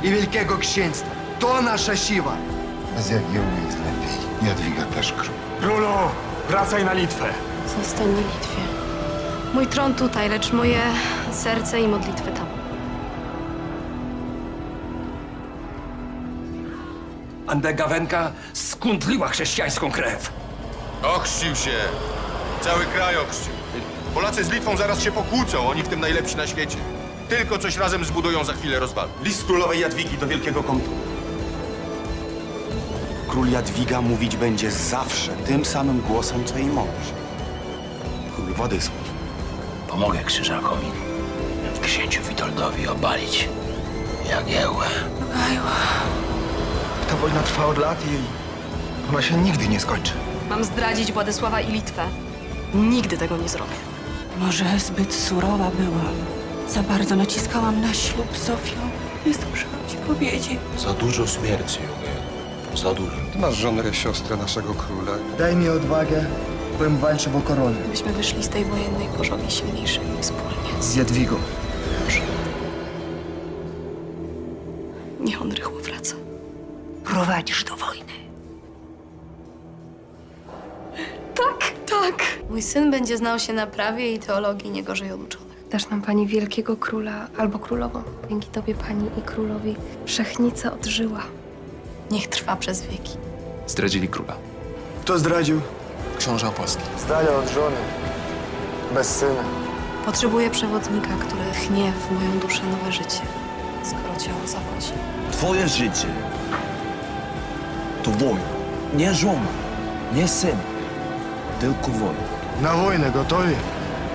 i wielkiego księstwa. To nasza siła. Bez Jagiełły jest lepiej. Jadwiga też król. Królu, wracaj na Litwę. Zostań na Litwie. Mój tron tutaj, lecz moje serce i modlitwy tam. Andegawenka skundliła chrześcijańską krew. Ochrzcił się. Cały kraj ochrzcił. Polacy z Litwą zaraz się pokłócą, oni w tym najlepsi na świecie. Tylko coś razem zbudują, za chwilę rozwalą. List królowej Jadwigi do Wielkiego Kątu. Król Jadwiga mówić będzie zawsze tym samym głosem, co jej mąż. Król Władysław. Pomogę krzyżakom i księciu Witoldowi obalić Jagiełłę. Ta wojna trwa od lat i ona się nigdy nie skończy. Mam zdradzić Władysława i Litwę. Nigdy tego nie zrobię. Może zbyt surowa byłam. Za bardzo naciskałam na ślub z Zofią. Nie zdążyłam ci powiedzieć. Za dużo śmierci, Jogel. Za dużo. Ty masz żonę siostrę naszego króla. Daj mi odwagę, bym walczył o koronę. Byśmy wyszli z tej wojennej pożogi silniejszymi wspólnie. Z Jadwigą. Niech on rychło wraca. Prowadzisz do wojny. Tak. Mój syn będzie znał się na prawie i teologii nie gorzej od uczonych. Dasz nam pani wielkiego króla albo królową. Dzięki tobie pani i królowi wszechnica odżyła. Niech trwa przez wieki. Zdradzili króla. Kto zdradził? Książę Opolski. Z dala od żony. Bez syna. Potrzebuję przewodnika, który chnie w moją duszę nowe życie, skoro ciało zawodzi. Twoje życie to wojna. Nie żona, nie syn, tylko wojna. Na wojnę gotowi?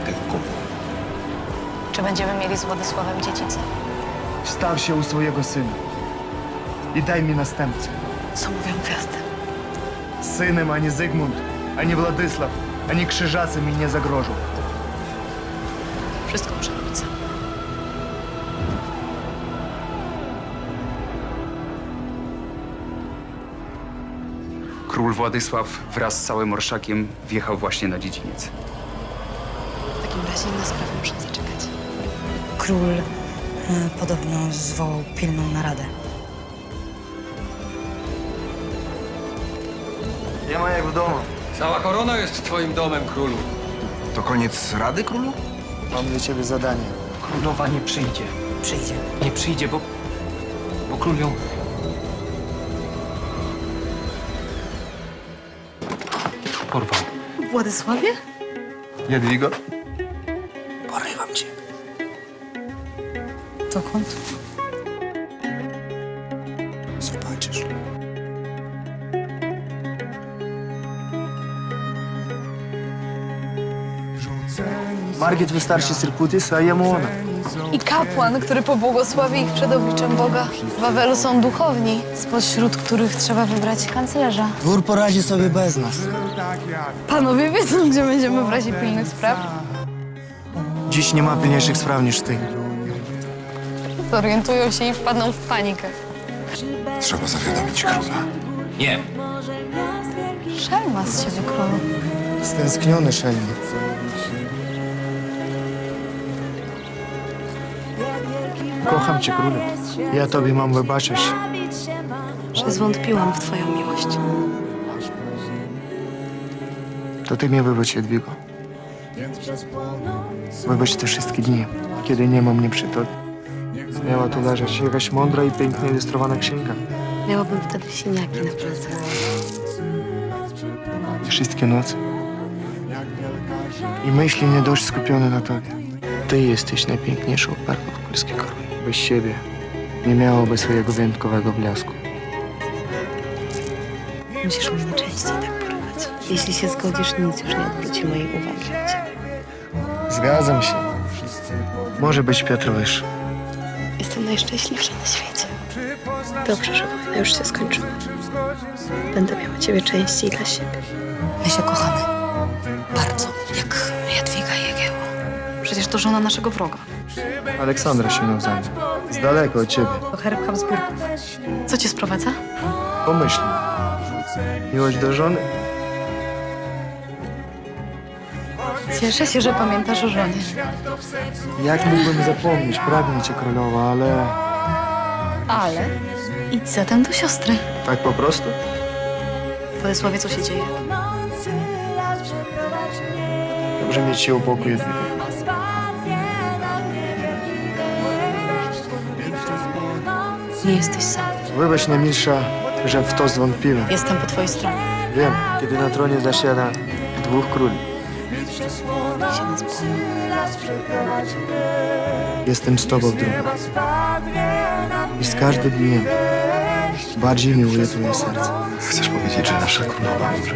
Tylko wojna. Czy będziemy mieli z Władysławem dziedzicę? Staw się u swojego syna i daj mi następcę. Co mówią gwiazdy? Synem ani Zygmunt, ani Władysław, ani krzyżacy mi nie zagrożą. Wszystko przewodnicę. Król Władysław wraz z całym orszakiem wjechał właśnie na dziedziniec. W takim razie na sprawę muszę zaczekać. Król podobno zwołał pilną naradę. Nie ma jak w domu. Cała korona jest twoim domem, królu. To koniec Rady, królu? Mam dla ciebie zadanie. Królowa nie przyjdzie. Przyjdzie. Nie przyjdzie, bo król ją... porwał. Władysławie? Jadwigo? Porywam cię. Dokąd? Zobaczysz. Margit wystarczy Sirkutis, a jemu ona. I kapłan, który pobłogosławi ich przed obliczem Boga. W Wawelu są duchowni, spośród których trzeba wybrać kanclerza. Dwór poradzi sobie bez nas. Panowie wiedzą, gdzie będziemy w razie pilnych spraw? Dziś nie ma pilniejszych spraw niż ty. Zorientują się i wpadną w panikę. Trzeba zawiadomić króla. Nie. Szelma z ciebie, królu. Stęskniony Szelmi. kocham cię, królu. Ja tobie mam wybaczyć. Że zwątpiłam w twoją miłość. To ty mnie wybacz, Jadwigo. Wybacz te wszystkie dni, kiedy nie ma mnie przy tobie. Miała tu leżeć jakaś mądra i pięknie ilustrowana księga. Miałabym wtedy siniaki na plecach. Wszystkie noce. I myśli nie dość skupione na tobie. Ty jesteś najpiękniejszą perłą w polskiej koronie. Bez siebie nie miałoby swojego wyjątkowego blasku. Musisz mnie częściej tak porwać. Jeśli się zgodzisz, nic już nie odwróci mojej uwagi od ciebie. Zgadzam się. Może być Piotr wyższy. Jestem najszczęśliwsza na świecie. Dobrze, że wojna już się skończyła. Będę miała ciebie częściej dla siebie. My się kochamy. Bardzo. Jak Jadwiga i Jagiełło. Przecież to żona naszego wroga. Aleksandra się nią za mnie. Z daleka od ciebie. To herb Habsburgów. Co cię sprowadza? Pomyśl. Miłość do żony? Cieszę się, że pamiętasz o żonie. Jak mógłbym zapomnieć? Pragnę cię, królowa, ale... Ale idź zatem do siostry. Tak po prostu? Władysławie, co się dzieje? Dobrze mieć się u boku, Jadwiga. Nie jesteś sam. Wybacz, najmilsza, że w to zwątpiłem. Jestem po twojej stronie. Wiem, kiedy na tronie zasiada dwóch króli. Jestem z tobą, druga. I z każdym dniem bardziej miłuje twoje serce. Chcesz powiedzieć, że nasza królowa umrze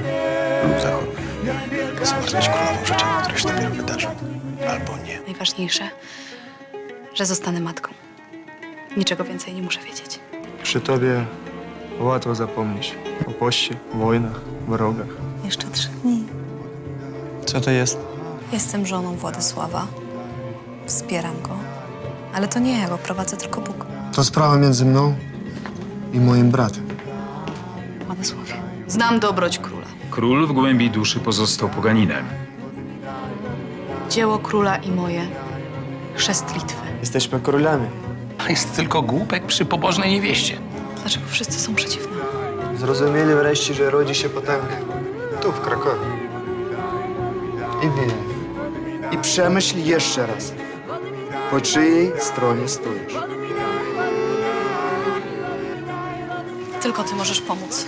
lub zachoruje? Zobacz być królową rzeczy, które się dopiero wydarzą. Albo nie. Najważniejsze, że zostanę matką. Niczego więcej nie muszę wiedzieć. Przy tobie łatwo zapomnieć o poście, wojnach, wrogach. Jeszcze 3 dni. Co to jest? Jestem żoną Władysława. Wspieram go. Ale to nie ja go prowadzę, tylko Bóg. To sprawa między mną i moim bratem. Władysławie, znam dobroć króla. Król w głębi duszy pozostał poganinem. Dzieło króla i moje. Chrzest Litwy. Jesteśmy królami. Jest tylko głupek przy pobożnej niewieście. Dlaczego wszyscy są przeciwni? Zrozumieli wreszcie, że rodzi się potemka. Tu, w Krakowie. I Wilnie. I przemyśl jeszcze raz, po czyjej stronie stoisz. Tylko ty możesz pomóc.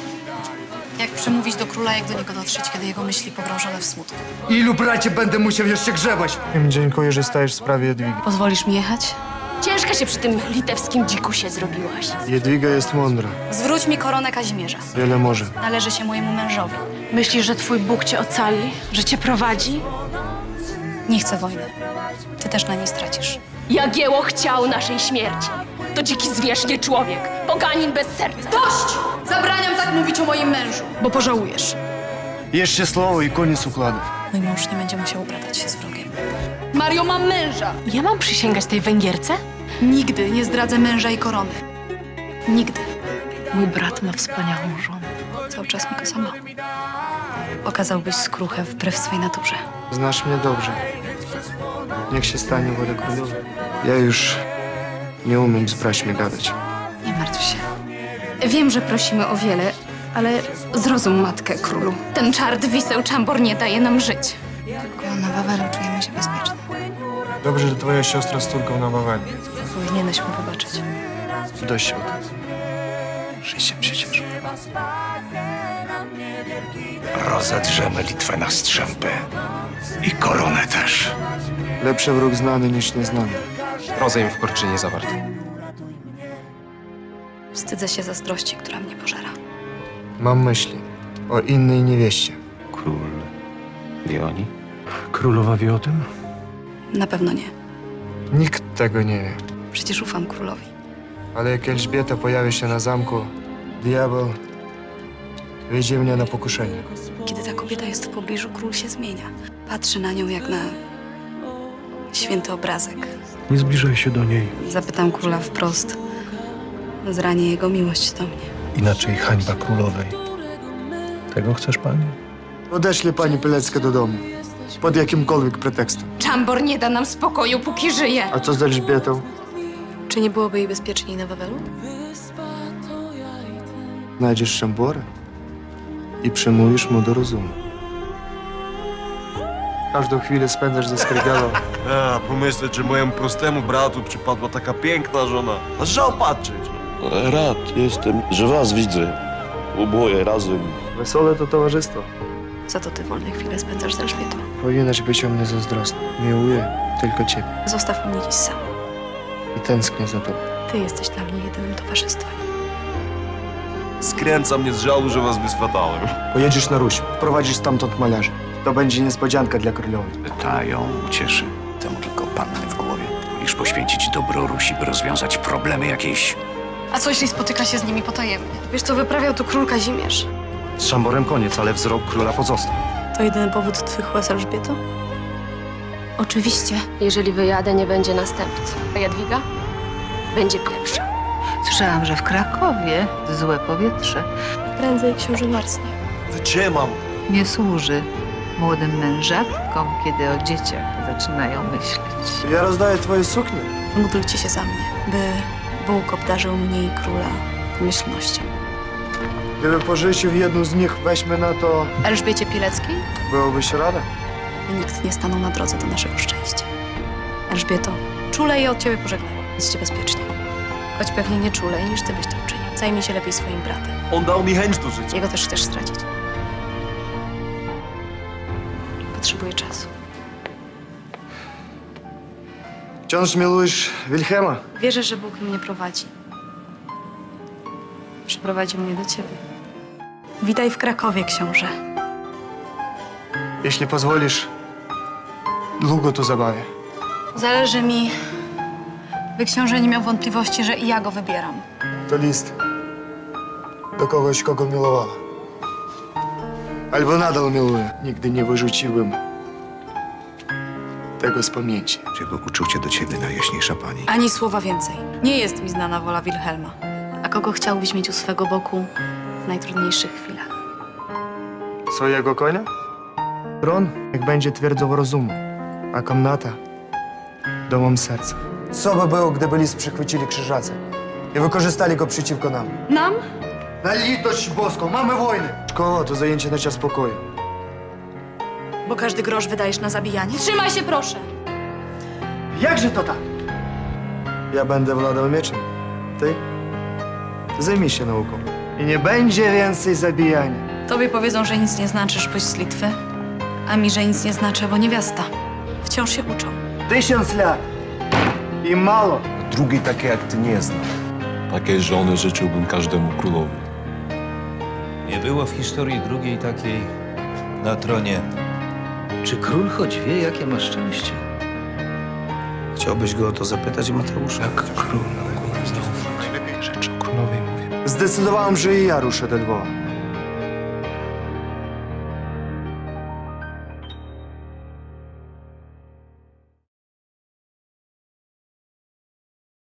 Jak przemówić do króla, jak do niego dotrzeć, kiedy jego myśli pogrążone w smutku? Ilu braci będę musiał jeszcze grzebać? Dziękuję, że stajesz w sprawie Jadwigi. Pozwolisz mi jechać? Ciężka się przy tym litewskim dzikusie zrobiłaś. Jadwiga jest mądra. Zwróć mi koronę Kazimierza. Wiele może. Należy się mojemu mężowi. Myślisz, że twój Bóg cię ocali? Że cię prowadzi? Nie chcę wojny. Ty też na niej stracisz. Jagiełło chciał naszej śmierci. To dziki zwierz, nie człowiek. Poganin bez serca. Dość! Zabraniam tak mówić o moim mężu. Bo pożałujesz. Jeszcze słowo i koniec układów. Mój mąż nie będzie musiał bratać się z wrogiem. Mario, mam męża. Ja mam przysięgać tej Węgierce? Nigdy nie zdradzę męża i korony. Nigdy. Mój brat ma wspaniałą żonę. Cały czas mi go sama. Okazałbyś skruchę wbrew swej naturze. Znasz mnie dobrze. Niech się stanie wola królowa. Ja już nie umiem z braćmi gadać. Nie martw się. Wiem, że prosimy o wiele, ale zrozum matkę, królu. Ten czart wiseł czambor nie daje nam żyć. Tylko na Wawelu czujemy się bezpiecznie. Dobrze, że twoja siostra z córką na Wawelu. Powinieneś mu wybaczyć. Dość o tym. Życiem się cieszę. Rozedrzemy Litwę na strzępy. I koronę też. Lepszy wróg znany niż nieznany. Rozejm w Korczynie zawarty. Wstydzę się zazdrości, która mnie pożera. Mam myśli o innej niewieście. Król wie o niej? Królowa wie o tym? Na pewno nie. Nikt tego nie wie. Przecież ufam królowi. Ale jak Elżbieta pojawi się na zamku, diabeł wiedzie mnie na pokuszenie. Kiedy ta kobieta jest w pobliżu, król się zmienia. Patrzy na nią jak na święty obrazek. Nie zbliżaj się do niej. Zapytam króla wprost. Zrani jego miłość do mnie. Inaczej hańba królowej. Tego chcesz, pani? Odeślę pani Pilecką do domu. Pod jakimkolwiek pretekstem. Czambor nie da nam spokoju, póki żyje. A co z Elżbietą? Czy nie byłoby jej bezpieczniej na Wawelu? Znajdziesz Szamborę i przemówisz mu do rozumu. Każdą chwilę spędzasz ze Skrygałą. A, pomyśleć, że mojemu prostemu bratu przypadła taka piękna żona. Aż żal patrzeć. Rad jestem, że was widzę. Oboje razem. Wesele to towarzystwo. Za to ty wolne chwile spędzasz z Elżbietą. Powinnaś być o mnie zazdrosna. Miłuję tylko ciebie Zostaw mnie dziś sam. i tęsknię za tobą. Ty jesteś dla mnie jedynym towarzystwem. Skręca mnie z żalu, że was wyswatałem. Pojedziesz na Ruś, wprowadzisz stamtąd malarzy. To będzie niespodzianka dla królowej. Ta ją ucieszy. Temu tylko panny w głowie. Iż poświęcić dobro Rusi, by rozwiązać problemy jakieś. A co jeśli spotyka się z nimi potajemnie? Wiesz, co wyprawiał tu król Kazimierz? Z Szamborem koniec, ale wzrok króla pozostał. To jedyny powód twych łez, Elżbieto? Oczywiście, jeżeli wyjadę, nie będzie następcy. A Jadwiga będzie pierwsza. Słyszałam, że w Krakowie złe powietrze Prędzej książę marsnie. Wytrzymam. nie służy młodym mężatkom, kiedy o dzieciach zaczynają myśleć. Ja rozdaję twoje suknie. Módlcie się za mnie, by Bóg obdarzył mnie i króla pomyślnością. Gdyby po życiu w jedną z nich weźmy na to, Elżbiecie Pileckiej? byłobyś rada. By nikt nie stanął na drodze do naszego szczęścia. Elżbieto, czulej od ciebie pożegnają. Idźcie bezpiecznie. Choć pewnie nie czulej, niż ty byś to uczynił. Zajmij się lepiej swoim bratem. On dał mi chęć do życia. Jego też chcesz stracić. Potrzebuję czasu. Wciąż milujesz Wilhelma? Wierzę, że Bóg mnie prowadzi. Przyprowadził mnie do ciebie. Witaj w Krakowie, książę. Jeśli pozwolisz, długo tu zabawię. Zależy mi, by książę nie miał wątpliwości, że i ja go wybieram. To list do kogoś, kogo milowała. Albo nadal miluję. Nigdy nie wyrzuciłbym tego z pamięci. Jego uczucie do ciebie, najjaśniejsza pani. Ani słowa więcej. Nie jest mi znana wola Wilhelma. A kogo chciałbyś mieć u swego boku w najtrudniejszych chwilach? Swojego konia? Tron, jak będzie twierdzą rozumu, a komnata domem serca. Co by było, gdyby list przychwycili krzyżacy i wykorzystali go przeciwko nam? Nam? Na litość boską, mamy wojnę! Szkoła to zajęcie na czas pokoju. Bo każdy grosz wydajesz na zabijanie? Trzymaj się, proszę! Jakże to tak? Ja będę władał mieczem. Ty zajmij się nauką. I nie będzie więcej zabijania. Tobie powiedzą, że nic nie znaczysz, boś z Litwy. A mi, że nic nie znaczy, bo niewiasta. Wciąż się uczą. 1000 lat. I mało. Drugiej takiej jak ty nie znam. Takiej żony życzyłbym każdemu królowi. Nie było w historii drugiej takiej na tronie. Czy król choć wie, jakie ma szczęście? Chciałbyś go o to zapytać, Mateuszu? Jak król znowu najlepiej rzeczy o królowej mówię. Zdecydowałem, że i ja ruszę do Lwowa.